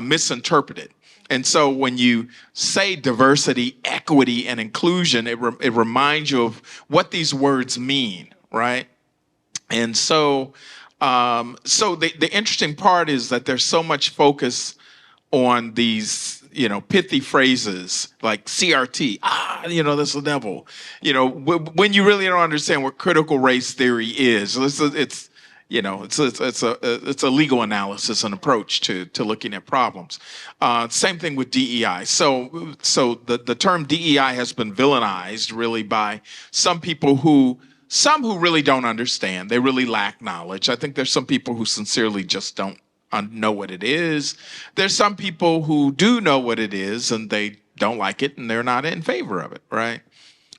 misinterpret it. And so when you say diversity, equity, and inclusion, it reminds you of what these words mean, right? And so the interesting part is that there's so much focus on these, pithy phrases like CRT, that's the devil. When you really don't understand what critical race theory is, it's a legal analysis and approach to looking at problems. Same thing with DEI. So the term DEI has been villainized really by some who really don't understand. They really lack knowledge. I think there's some people who sincerely just don't know what it is. There's some people who do know what it is and they don't like it and they're not in favor of it, right?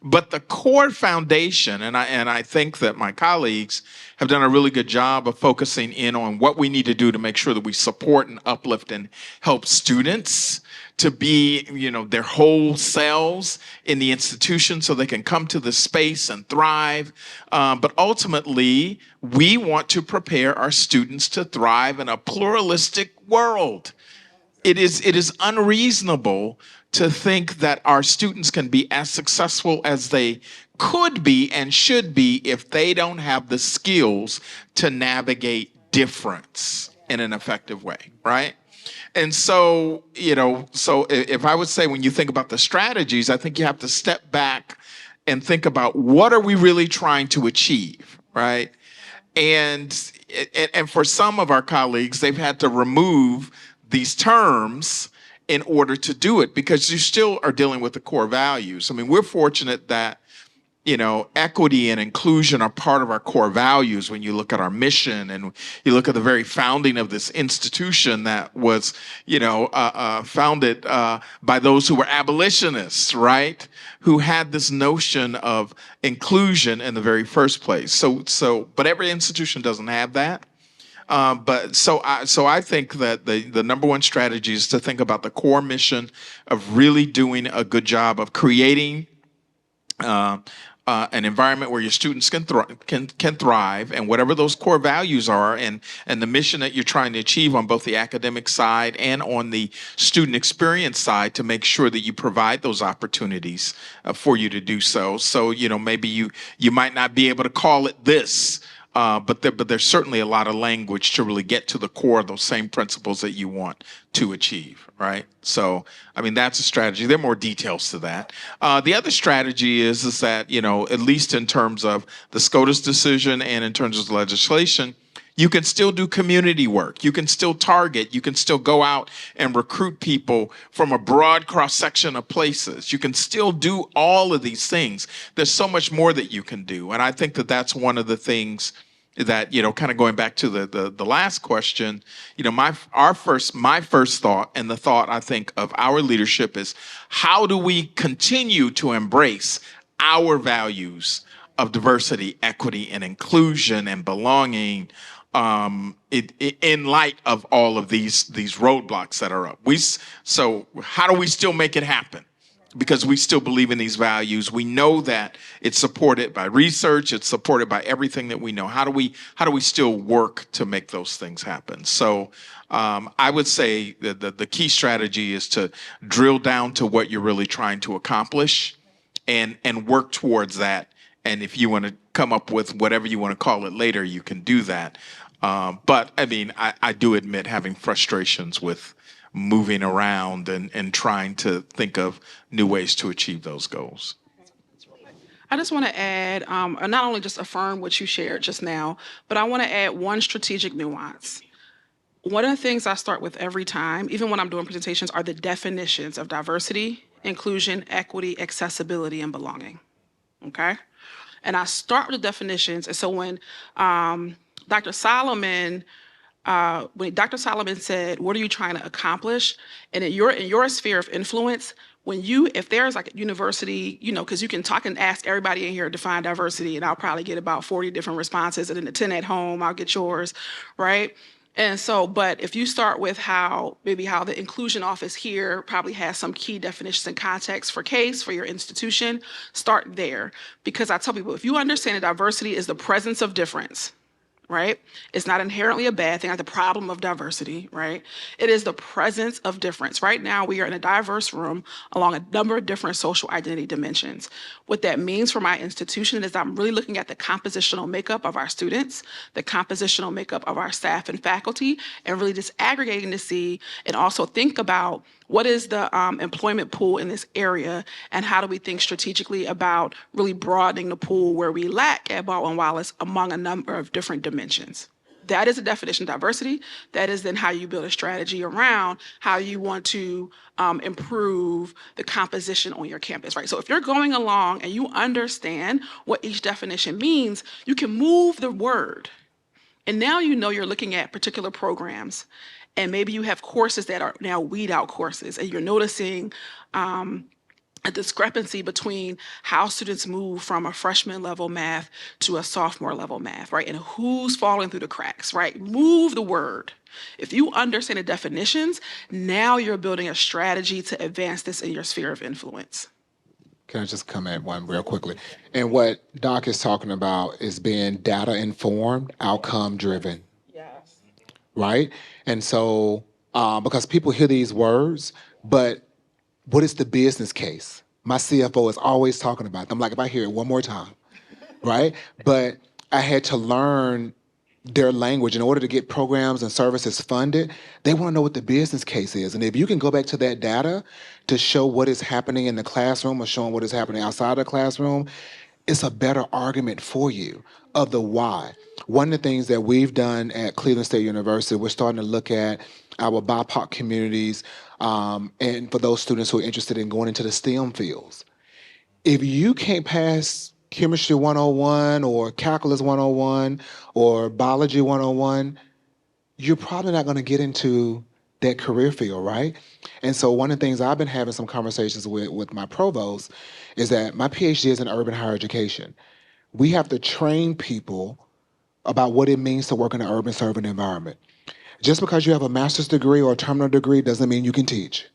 But the core foundation, and I think that my colleagues have done a really good job of focusing in on what we need to do to make sure that we support and uplift and help students to be, their whole selves in the institution so they can come to the space and thrive. But ultimately, we want to prepare our students to thrive in a pluralistic world. It is unreasonable to think that our students can be as successful as they could be and should be if they don't have the skills to navigate difference in an effective way, right? And so, if I would say when you think about the strategies, I think you have to step back and think about what are we really trying to achieve, right? And for some of our colleagues, they've had to remove these terms in order to do it because you still are dealing with the core values. I mean, we're fortunate that, equity and inclusion are part of our core values when you look at our mission and you look at the very founding of this institution that was, founded by those who were abolitionists, right? Who had this notion of inclusion in the very first place. But every institution doesn't have that. So I think that the number one strategy is to think about the core mission of really doing a good job of creating an environment where your students can thrive, and whatever those core values are, and the mission that you're trying to achieve on both the academic side and on the student experience side, to make sure that you provide those opportunities for you to do so. So maybe you might not be able to call it this. But there's certainly a lot of language to really get to the core of those same principles that you want to achieve, right? So, I mean, that's a strategy. There are more details to that. The other strategy is that, at least in terms of the SCOTUS decision and in terms of the legislation, You can still do community work. You can still target. You can still go out and recruit people from a broad cross section of places. You can still do all of these things. There's so much more that you can do. And I think that that's one of the things that, kind of going back to the last question, my first thought, and the thought I think of our leadership, is how do we continue to embrace our values of diversity, equity, and inclusion and belonging, in light of all of these roadblocks that are up. So how do we still make it happen? Because we still believe in these values. We know that it's supported by research. It's supported by everything that we know. How do we still work to make those things happen? So I would say that the key strategy is to drill down to what you're really trying to accomplish and work towards that. And if you want to come up with whatever you want to call it later, you can do that. But I mean, I do admit having frustrations with moving around and trying to think of new ways to achieve those goals. I just want to add, not only just affirm what you shared just now, but I want to add one strategic nuance. One of the things I start with every time, even when I'm doing presentations, are the definitions of diversity, inclusion, equity, accessibility, and belonging. Okay? And I start with the definitions. And so when Dr. Solomon said, "What are you trying to accomplish?" And in your sphere of influence, if there's like a university, because you can talk and ask everybody in here to define diversity, and I'll probably get about 40 different responses, and then the 10 at home, I'll get yours, right? And so, but if you start with how the inclusion office here probably has some key definitions and context for case for your institution, start there. Because I tell people, if you understand that diversity is the presence of difference, right? It's not inherently a bad thing, like the problem of diversity, right? It is the presence of difference. Right now, we are in a diverse room along a number of different social identity dimensions. What that means for my institution is I'm really looking at the compositional makeup of our students, the compositional makeup of our staff and faculty, and really just aggregating to see and also think about what is the employment pool in this area, and how do we think strategically about really broadening the pool where we lack at Baldwin Wallace among a number of different dimensions. That is a definition of diversity. That is then how you build a strategy around how you want to improve the composition on your campus, right? So if you're going along and you understand what each definition means, you can move the word. And now you're looking at particular programs. And maybe you have courses that are now weed out courses, and you're noticing a discrepancy between how students move from a freshman level math to a sophomore level math, right? And who's falling through the cracks, right? Move the word. If you understand the definitions, now you're building a strategy to advance this in your sphere of influence. Can I just come at one real quickly? And what Doc is talking about is being data informed, outcome driven. Right? And so, because people hear these words, but what is the business case? My CFO is always talking about them. Like, if I hear it one more time, right? But I had to learn their language in order to get programs and services funded. They want to know what the business case is. And if you can go back to that data to show what is happening in the classroom or showing what is happening outside the classroom, it's a better argument for you of the why. One of the things that we've done at Cleveland State University, we're starting to look at our BIPOC communities, and for those students who are interested in going into the STEM fields. If you can't pass Chemistry 101 or Calculus 101 or Biology 101, you're probably not going to get into that career field, right? And so one of the things I've been having some conversations with my provost is that my PhD is in urban higher education. We have to train people about what it means to work in an urban serving environment. Just because you have a master's degree or a terminal degree doesn't mean you can teach,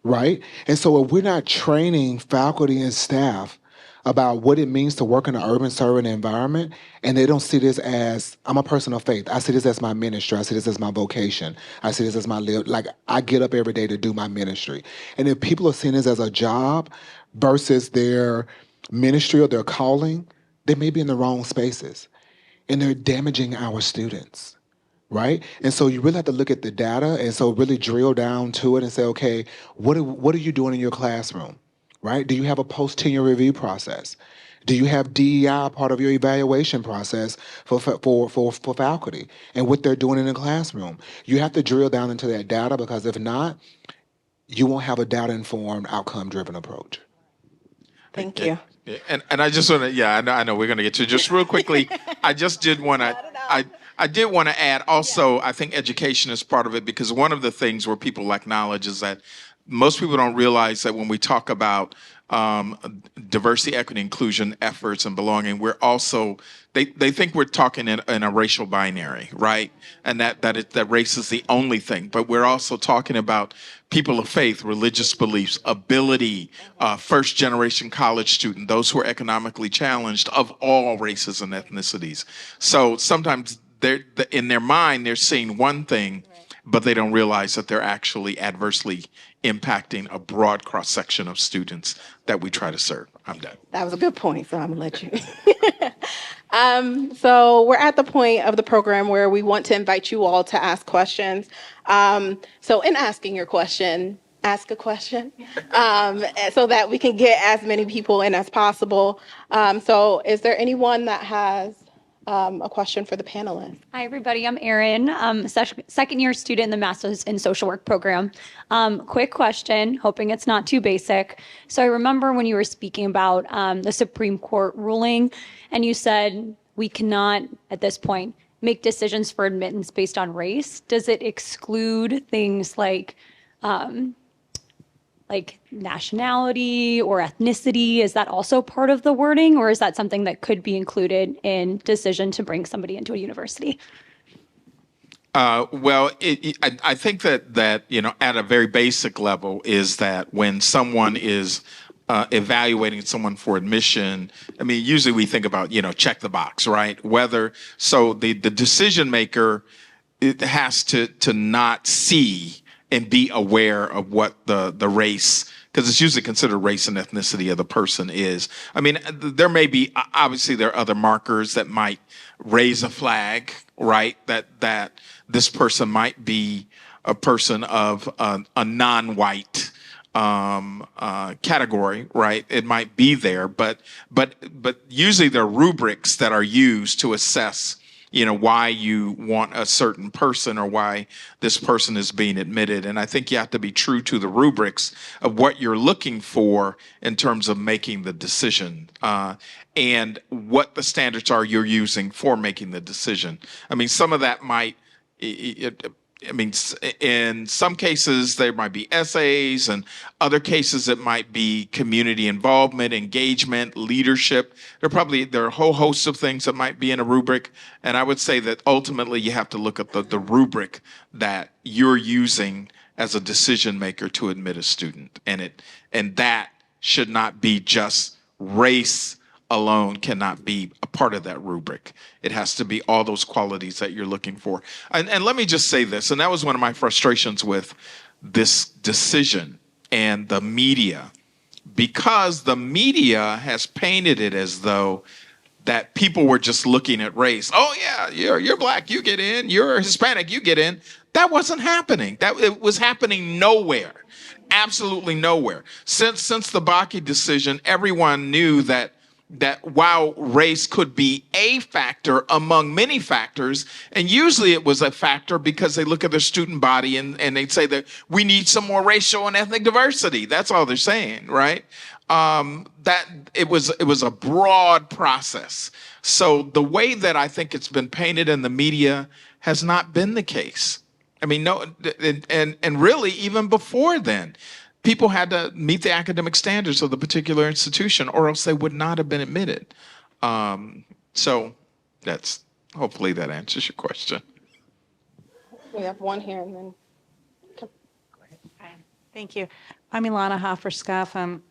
right? And so if we're not training faculty and staff about what it means to work in an urban serving environment, and they don't see this as, I'm a person of faith. I see this as my ministry. I see this as my vocation. I see this as my like, I get up every day to do my ministry. And if people are seeing this as a job versus their ministry or their calling, they may be in the wrong spaces. And they're damaging our students, right? And so you really have to look at the data and so really drill down to it and say, okay, what are you doing in your classroom? right? Do you have a post-tenure review process? Do you have DEI part of your evaluation process for faculty and what they're doing in the classroom? You have to drill down into that data, because if not, you won't have a data-informed, outcome-driven approach. Thank you. Yeah, and I just want to, yeah, I know we're going to get to it. Just real quickly, I just did want to, I did want to add also, I think education is part of it, because one of the things where people acknowledge is that most people don't realize that when we talk about diversity, equity, inclusion efforts and belonging, we're also, they think we're talking in a racial binary, right? And that race is the only thing. But we're also talking about people of faith, religious beliefs, ability, first generation college student, those who are economically challenged, of all races and ethnicities. So sometimes they're in their mind, they're seeing one thing, but they don't realize that they're actually adversely impacting a broad cross-section of students that we try to serve. I'm done. That was a good point, so I'm gonna let you. So we're at the point of the program where we want to invite you all to ask questions. So in asking your question, ask a question, so that we can get as many people in as possible. So is there anyone that has a question for the panelists? Hi, everybody. I'm Erin, second-year student in the Masters in Social Work program. Quick question, hoping it's not too basic. So I remember when you were speaking about the Supreme Court ruling, and you said we cannot, at this point, make decisions for admittance based on race. Does it exclude things like nationality or ethnicity? Is that also part of the wording, or is that something that could be included in decision to bring somebody into a university? Well, I think that at a very basic level is that when someone is evaluating someone for admission, I mean, usually we think about check the box, right? So the decision maker, it has to not see and be aware of what the race, because it's usually considered race and ethnicity of the person is. I mean, there may be, obviously there are other markers that might raise a flag, right? That this person might be a person of a non-white category, right? It might be there, but usually there are rubrics that are used to assess why you want a certain person or why this person is being admitted. And I think you have to be true to the rubrics of what you're looking for in terms of making the decision, and what the standards are you're using for making the decision. I mean, some of that might, in some cases, there might be essays, and other cases it might be community involvement, engagement, leadership. There are a whole host of things that might be in a rubric. And I would say that ultimately you have to look at the rubric that you're using as a decision maker to admit a student. And that should not be just race alone, cannot be a part of that rubric. It has to be all those qualities that you're looking for. And let me just say this, and that was one of my frustrations with this decision and the media, because the media has painted it as though that people were just looking at race. Oh yeah, you're black, you get in. You're Hispanic, you get in. That wasn't happening. It was happening nowhere. Absolutely nowhere. Since the Bakke decision, everyone knew that while race could be a factor among many factors, and usually it was a factor because they look at their student body and they'd say that we need some more racial and ethnic diversity. That's all they're saying, right? That it was a broad process. So the way that I think it's been painted in the media has not been the case. I mean, no, and really even before then, people had to meet the academic standards of the particular institution, or else they would not have been admitted. So hopefully that answers your question. We have one here, and then. Hi, thank you. I'm Ilana Hoffer-Scaff. I'm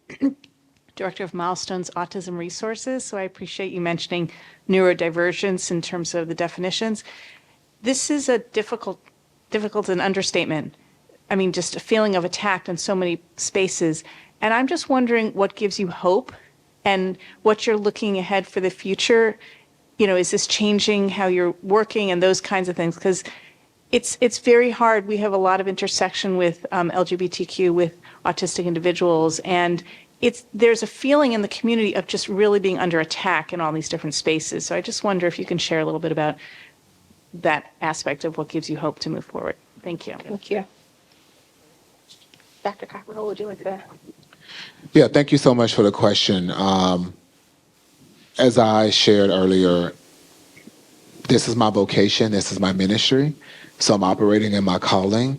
Director of Milestones Autism Resources, so I appreciate you mentioning neurodivergence in terms of the definitions. This is a difficult an understatement. I mean, just a feeling of attack in so many spaces. And I'm just wondering what gives you hope and what you're looking ahead for the future. Is this changing how you're working and those kinds of things? Because it's very hard. We have a lot of intersection with LGBTQ, with autistic individuals, and there's a feeling in the community of just really being under attack in all these different spaces. So I just wonder if you can share a little bit about that aspect of what gives you hope to move forward. Thank you. Thank you. Dr. Cockrell, would you like to? Yeah, thank you so much for the question. As I shared earlier, this is my vocation, this is my ministry, so I'm operating in my calling.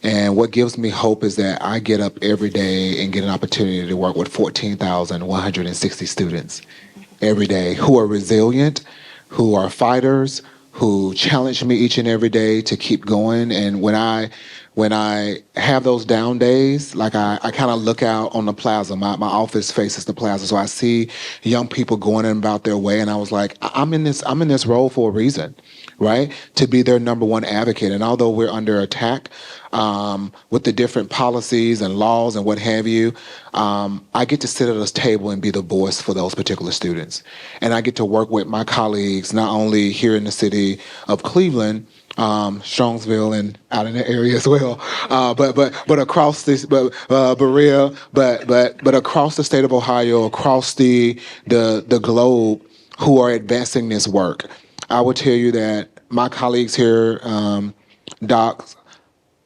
And what gives me hope is that I get up every day and get an opportunity to work with 14,160 students every day who are resilient, who are fighters, who challenge me each and every day to keep going. And when I have those down days, like I kind of look out on the plaza. My office faces the plaza, so I see young people going about their way, and I was like, I'm in this role for a reason, right? To be their number one advocate. And although we're under attack with the different policies and laws and what have you, I get to sit at this table and be the voice for those particular students. And I get to work with my colleagues, not only here in the city of Cleveland, Strongsville, and out in the area as well, but across this, Berea, but across the state of Ohio, across the globe, who are advancing this work. I would tell you that my colleagues here, docs,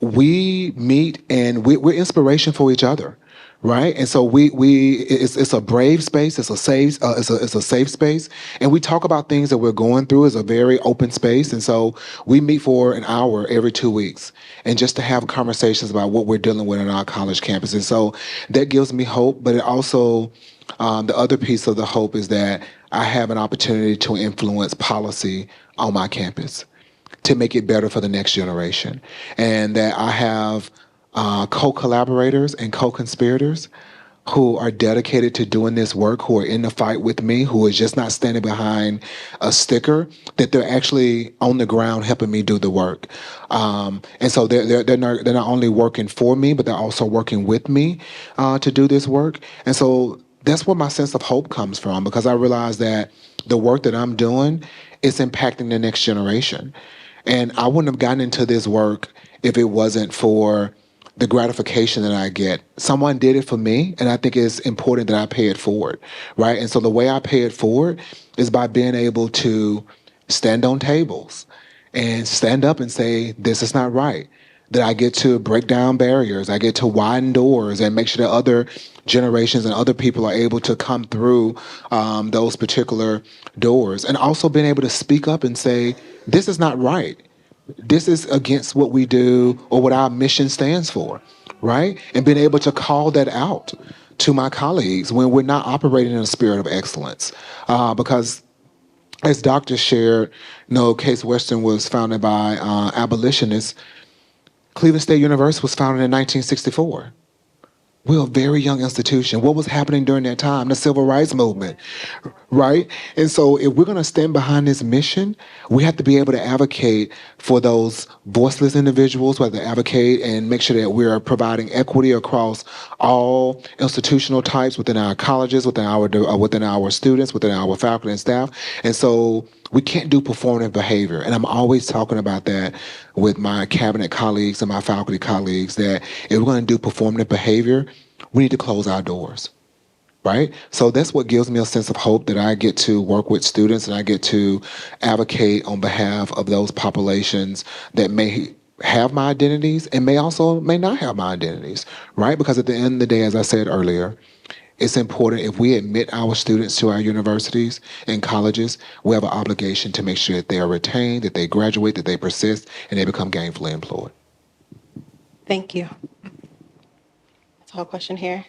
we meet and we're inspiration for each other, right? And so it's a brave space, it's a safe space, and we talk about things that we're going through. It's a very open space, and so we meet for an hour every 2 weeks, and just to have conversations about what we're dealing with on our college campus. And so that gives me hope, but it also the other piece of the hope is that I have an opportunity to influence policy on my campus, to make it better for the next generation. And that I have co-collaborators and co-conspirators who are dedicated to doing this work, who are in the fight with me, who is just not standing behind a sticker, that they're actually on the ground helping me do the work. And so they're not only working for me, but they're also working with me to do this work. And so that's where my sense of hope comes from, because I realize that the work that I'm doing is impacting the next generation. And I wouldn't have gotten into this work if it wasn't for the gratification that I get. Someone did it for me, and I think it's important that I pay it forward, right? And so the way I pay it forward is by being able to stand on tables and stand up and say, this is not right. That I get to break down barriers, I get to widen doors and make sure that other generations and other people are able to come through those particular doors. And also being able to speak up and say, this is not right. This is against what we do or what our mission stands for, right? And being able to call that out to my colleagues when we're not operating in a spirit of excellence. Because as doctors shared, Case Western was founded by abolitionists. Cleveland State University was founded in 1964. We're a very young institution. What was happening during that time? The civil rights movement, right? And so if we're going to stand behind this mission, we have to be able to advocate for those voiceless individuals. We have to advocate and make sure that we're providing equity across all institutional types within our colleges, within our students, within our faculty and staff. And so we can't do performative behavior. And I'm always talking about that with my cabinet colleagues and my faculty colleagues, that if we're going to do performative behavior, we need to close our doors, right? So that's what gives me a sense of hope, that I get to work with students and I get to advocate on behalf of those populations that may have my identities and may not have my identities, right? Because at the end of the day, as I said earlier, it's important, if we admit our students to our universities and colleges, we have an obligation to make sure that they are retained, that they graduate, that they persist, and they become gainfully employed. Thank you. That's all question here.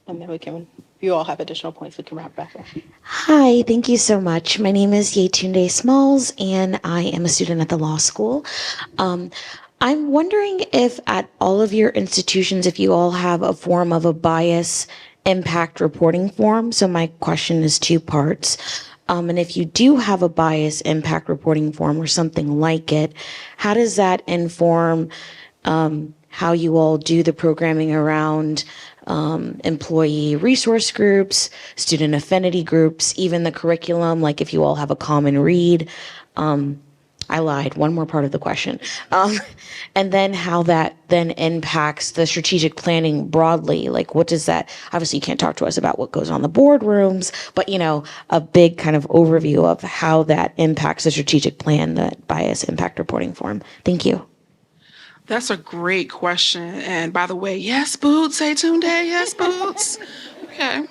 And then if you all have additional points, we can wrap back up. Hi, thank you so much. My name is Yetunde Smalls, and I am a student at the law school. I'm wondering if at all of your institutions, if you all have a form of a bias impact reporting form. So my question is two parts. And if you do have a bias impact reporting form or something like it, how does that inform how you all do the programming around employee resource groups, student affinity groups, even the curriculum, like if you all have a common read? I lied. One more part of the question. And then how that then impacts the strategic planning broadly. Like, what does that, obviously, you can't talk to us about what goes on the boardrooms, but, a big kind of overview of how that impacts the strategic plan, that bias impact reporting form. Thank you. That's a great question. And by the way, yes, Boots, say Tunde, yes, Boots. Okay.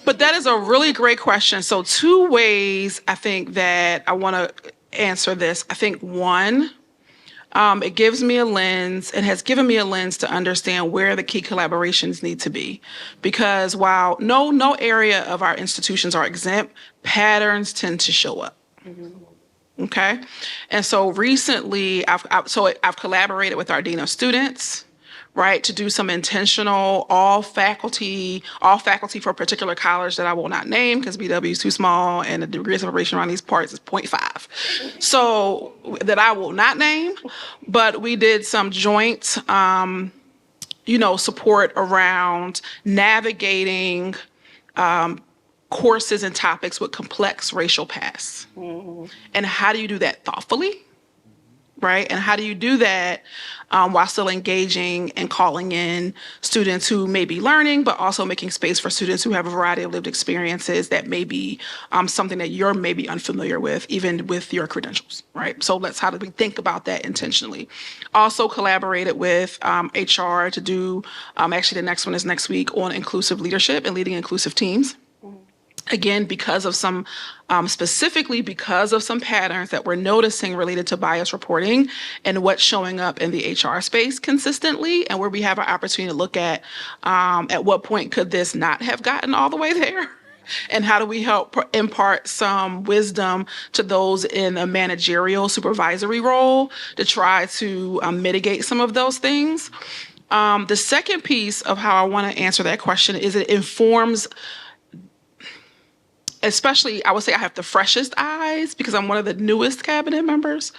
But that is a really great question. So, two ways I think that I want to answer this. I think one, it gives me a lens and has given me a lens to understand where the key collaborations need to be. Because while no area of our institutions are exempt, patterns tend to show up. Okay. And so recently, I've collaborated with our Dean of Students, right, to do some intentional all faculty for a particular college that I will not name because BW is too small and the degree of separation around these parts is 0.5. So that I will not name, but we did some joint, support around navigating courses and topics with complex racial pasts. And how do you do that thoughtfully? Right? And how do you do that while still engaging and calling in students who may be learning, but also making space for students who have a variety of lived experiences that may be something that you're maybe unfamiliar with, even with your credentials, right? So how do we think about that intentionally? Also collaborated with HR to do, actually the next one is next week, on inclusive leadership and leading inclusive teams. Again, specifically because of some patterns that we're noticing related to bias reporting and what's showing up in the HR space consistently, and where we have an opportunity to look at what point could this not have gotten all the way there? And how do we help impart some wisdom to those in a managerial supervisory role to try to mitigate some of those things? The second piece of how I want to answer that question is it informs, especially, I would say I have the freshest eyes because I'm one of the newest cabinet members.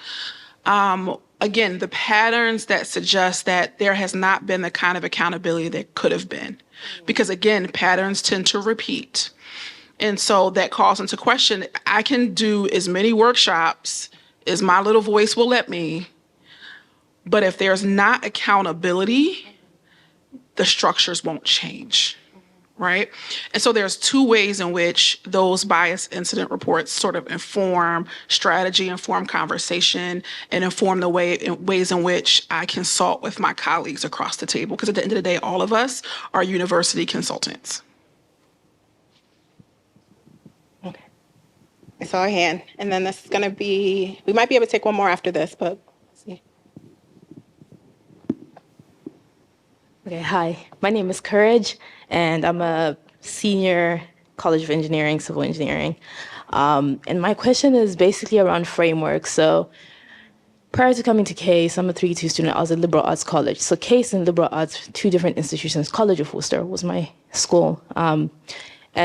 Again, the patterns that suggest that there has not been the kind of accountability that could have been. Because again, patterns tend to repeat. And so that calls into question, I can do as many workshops as my little voice will let me, but if there's not accountability, the structures won't change. Right? And so there's two ways in which those bias incident reports sort of inform strategy, inform conversation, and inform the ways in which I consult with my colleagues across the table. Because at the end of the day, all of us are university consultants. Okay. I saw a hand. And then this is going to be, we might be able to take one more after this, but let's see. Okay, hi. My name is Courage, and I'm a senior College of Engineering, Civil Engineering. And my question is basically around framework. So prior to coming to CASE, I'm a 3-2 student. I was at Liberal Arts College. So CASE and Liberal Arts, two different institutions. College of Worcester was my school. And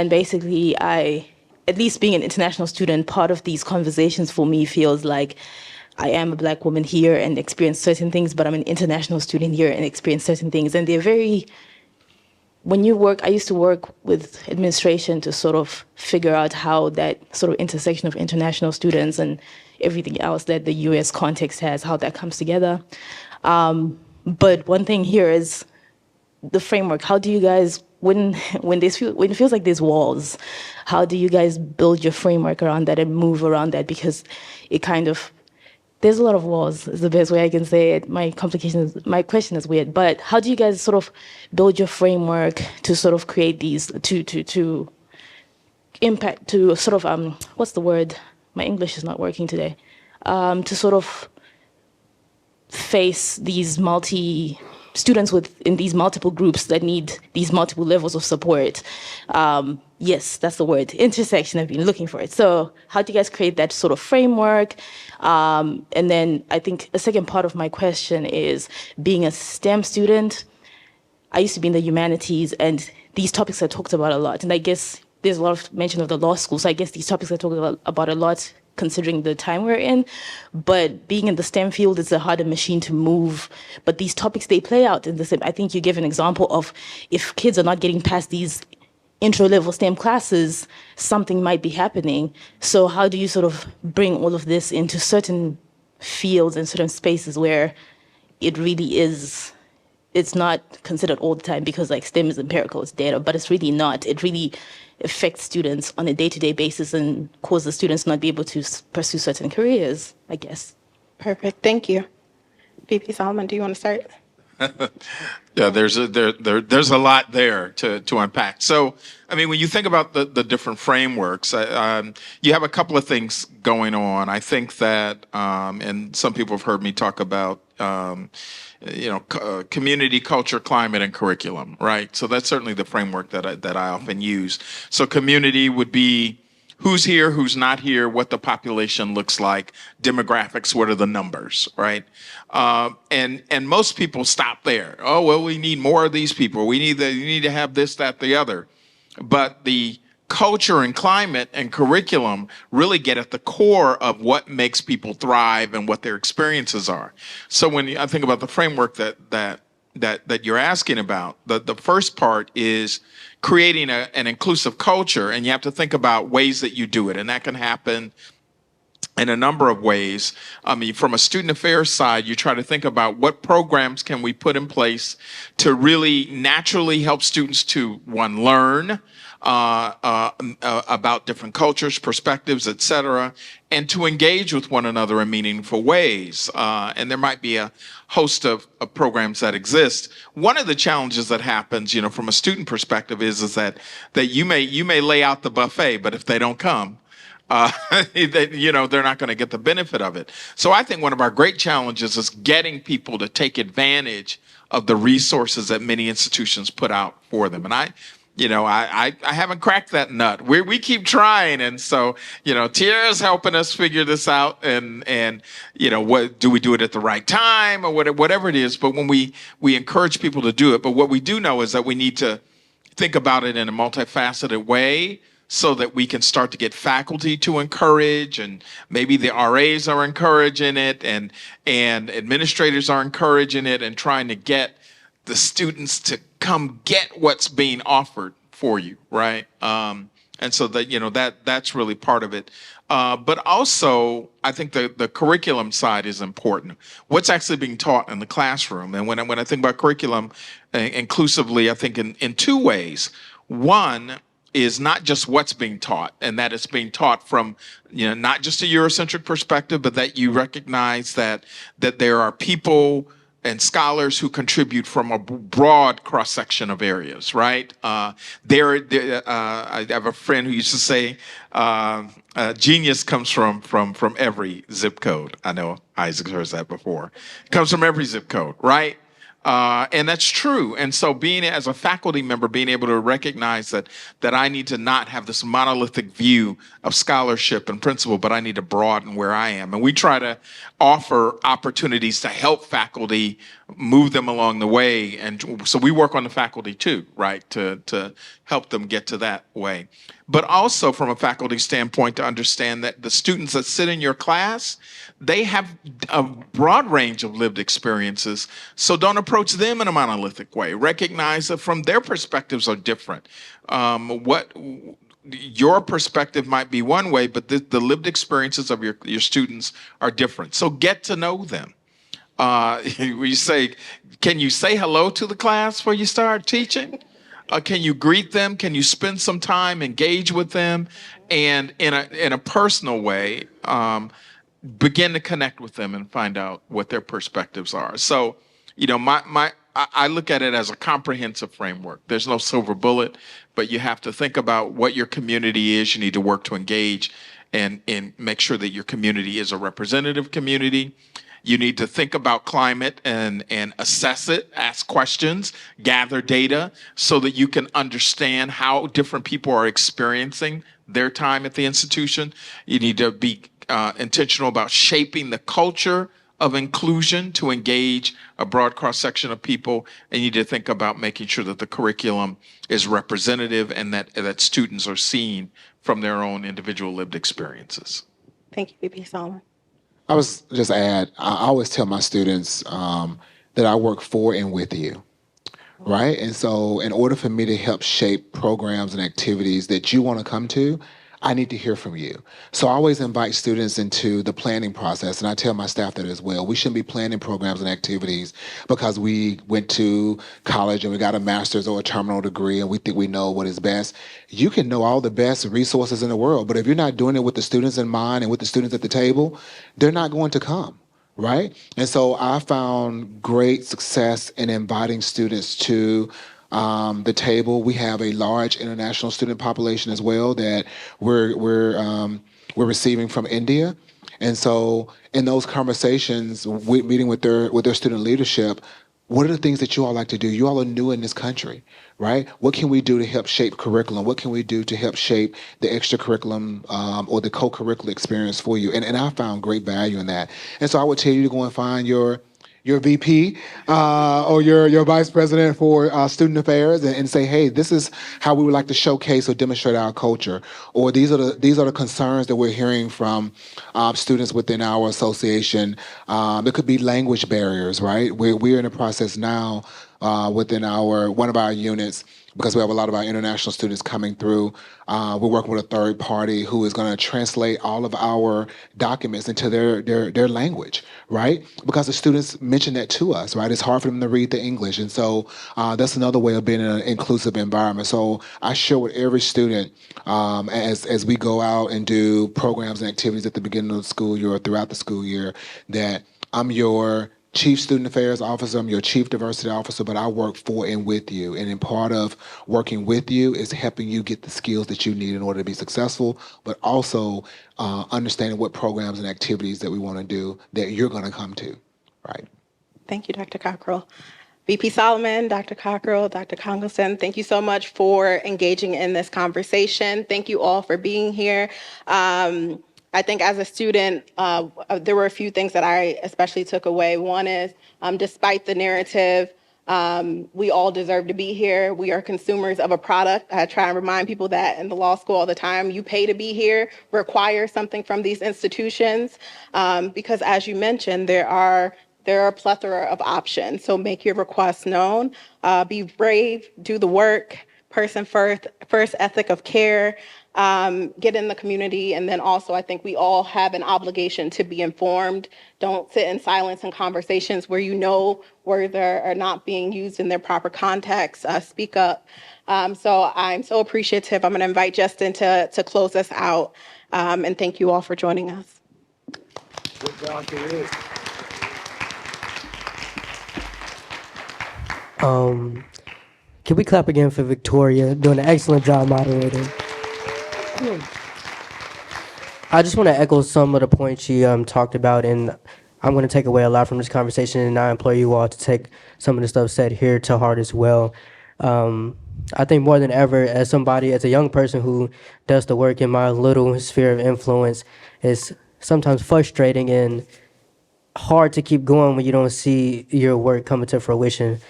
basically, at least being an international student, part of these conversations for me feels like I am a Black woman here and experience certain things, but I'm an international student here and experience certain things. And they're very, when you work, I used to work with administration to sort of figure out how that sort of intersection of international students and everything else that the US context has, how that comes together. But one thing here is the framework. How do you guys, when it feels like there's walls, how do you guys build your framework around that and move around that? Because it kind of, there's a lot of walls, is the best way I can say it. My question is weird, but how do you guys sort of build your framework to sort of create these, to impact, to sort of, what's the word? My English is not working today. To sort of face these students in these multiple groups that need these multiple levels of support. Yes, that's the word, intersection. I've been looking for it. So how do you guys create that sort of framework? And then I think a second part of my question is, being a STEM student, I used to be in the humanities, and these topics are talked about a lot. And I guess there's a lot of mention of the law school, so I guess these topics are talked about a lot considering the time we're in. But being in the STEM field, it's a harder machine to move. But these topics, they play out in the same. I think you give an example of if kids are not getting past these intro-level STEM classes, something might be happening. So how do you sort of bring all of this into certain fields and certain spaces where it really is, it's not considered all the time because like STEM is empirical, it's data, but it's really not. It really affects students on a day-to-day basis and causes students not be able to pursue certain careers, I guess. Perfect. Thank you. VP Solomon, do you want to start? Yeah, there's a lot there to unpack. So, I mean, when you think about the different frameworks, you have a couple of things going on. I think that, and some people have heard me talk about, community, culture, climate, and curriculum, right? So that's certainly the framework that I often use. So community would be who's here, who's not here, what the population looks like, demographics, what are the numbers, right? And most people stop there. Oh, well, we need more of these people. We need to have this, that, the other. But the culture and climate and curriculum really get at the core of what makes people thrive and what their experiences are. So when I think about the framework that you're asking about, the first part is creating an inclusive culture, and you have to think about ways that you do it, and that can happen in a number of ways. I mean, from a student affairs side, you try to think about what programs can we put in place to really naturally help students to, one, learn about different cultures, perspectives, et cetera, and to engage with one another in meaningful ways. And there might be a host of programs that exist. One of the challenges that happens, from a student perspective is that you may lay out the buffet, but if they don't come, they're not going to get the benefit of it. So I think one of our great challenges is getting people to take advantage of the resources that many institutions put out for them. And I haven't cracked that nut. We keep trying, and so Tiara's helping us figure this out. And what do we do it at the right time or whatever it is? But when we encourage people to do it, but what we do know is that we need to think about it in a multifaceted way, so that we can start to get faculty to encourage, and maybe the RAs are encouraging it, and administrators are encouraging it, and trying to get the students to come get what's being offered for you, right? And so that that's really part of it. But also, I think the curriculum side is important. What's actually being taught in the classroom, and when I think about curriculum inclusively, I think in two ways. One is not just what's being taught, and that it's being taught from, not just a Eurocentric perspective, but that you recognize that there are people and scholars who contribute from a broad cross-section of areas, right? I have a friend who used to say, genius comes from every zip code. I know Isaac heard that before. It comes from every zip code, right? And that's true. And so being as a faculty member, being able to recognize that I need to not have this monolithic view of scholarship and principle, but I need to broaden where I am. And we try to offer opportunities to help faculty move them along the way. And so we work on the faculty too, right, to help them get to that way. But also from a faculty standpoint, to understand that the students that sit in your class, they have a broad range of lived experiences. So don't approach them in a monolithic way. Recognize that from their perspectives are different. Your perspective might be one way, but the lived experiences of your students are different. So get to know them. We say, can you say hello to the class before you start teaching? Can you greet them? Can you spend some time, engage with them, and in a personal way, begin to connect with them and find out what their perspectives are. So, I look at it as a comprehensive framework. There's no silver bullet, but you have to think about what your community is. You need to work to engage and make sure that your community is a representative community. You need to think about climate and assess it, ask questions, gather data so that you can understand how different people are experiencing their time at the institution. You need to be intentional about shaping the culture of inclusion to engage a broad cross-section of people. And you need to think about making sure that the curriculum is representative and that students are seen from their own individual lived experiences. Thank you, VP Solomon. I was just add, I always tell my students that I work for and with you, right? And so in order for me to help shape programs and activities that you want to come to, I need to hear from you. So I always invite students into the planning process, and I tell my staff that as well. We shouldn't be planning programs and activities because we went to college and we got a master's or a terminal degree and we think we know what is best. You can know all the best resources in the world, but if you're not doing it with the students in mind and with the students at the table, they're not going to come. Right? And so I found great success in inviting students to the table. We have a large international student population as well that we're receiving from India. And so in those conversations, meeting with their student leadership, what are the things that you all like to do? You all are new in this country, right? What can we do to help shape curriculum? What can we do to help shape the extracurriculum or the co-curricular experience for you? And I found great value in that. And so I would tell you to go and find your VP or your vice president for student affairs and say, hey, this is how we would like to showcase or demonstrate our culture, or these are the concerns that we're hearing from students within our association. There could be language barriers, right? We're in a process now within one of our units, because we have a lot of our international students coming through. We're working with a third party who is going to translate all of our documents into their language, right? Because the students mention that to us, right? It's hard for them to read the English. And so that's another way of being in an inclusive environment. So I share with every student as we go out and do programs and activities at the beginning of the school year or throughout the school year that I'm your Chief Student Affairs Officer, I'm your Chief Diversity Officer, but I work for and with you. And in part of working with you is helping you get the skills that you need in order to be successful, but also understanding what programs and activities that we want to do that you're going to come to, right? Thank you, Dr. Cockrell. VP Solomon, Dr. Cockrell, Dr. Congleton, thank you so much for engaging in this conversation. Thank you all for being here. I think as a student, there were a few things that I especially took away. One is, despite the narrative, we all deserve to be here. We are consumers of a product. I try and remind people that in the law school all the time. You pay to be here, require something from these institutions, because as you mentioned, there are a plethora of options. So make your requests known, be brave, do the work, person first ethic of care, get in the community. And then also, I think we all have an obligation to be informed. Don't sit in silence in conversations where you know words are not being used in their proper context. Speak up. So I'm so appreciative. I'm going to invite Justin to close us out. And thank you all for joining us. Can we clap again for Victoria doing an excellent job moderating? I just want to echo some of the points she talked about, and I'm going to take away a lot from this conversation, and I implore you all to take some of the stuff said here to heart as well. I think more than ever, as a young person who does the work in my little sphere of influence, it's sometimes frustrating and hard to keep going when you don't see your work coming to fruition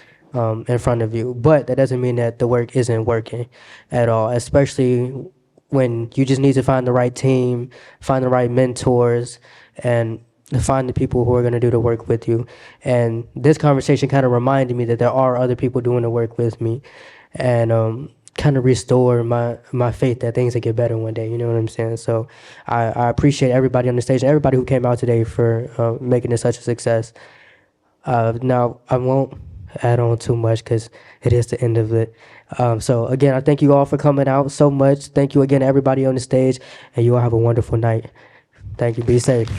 in front of you. But that doesn't mean that the work isn't working at all, especially when you just need to find the right team, find the right mentors, and find the people who are going to do the work with you. And this conversation kind of reminded me that there are other people doing the work with me, and kind of restore my faith that things will get better one day. You know what I'm saying? So I appreciate everybody on the stage and everybody who came out today for making this such a success. Now, I won't add on too much because it is the end of it. So again, I thank you all for coming out so much. Thank you again, everybody on the stage, and you all have a wonderful night. Thank you. Be safe.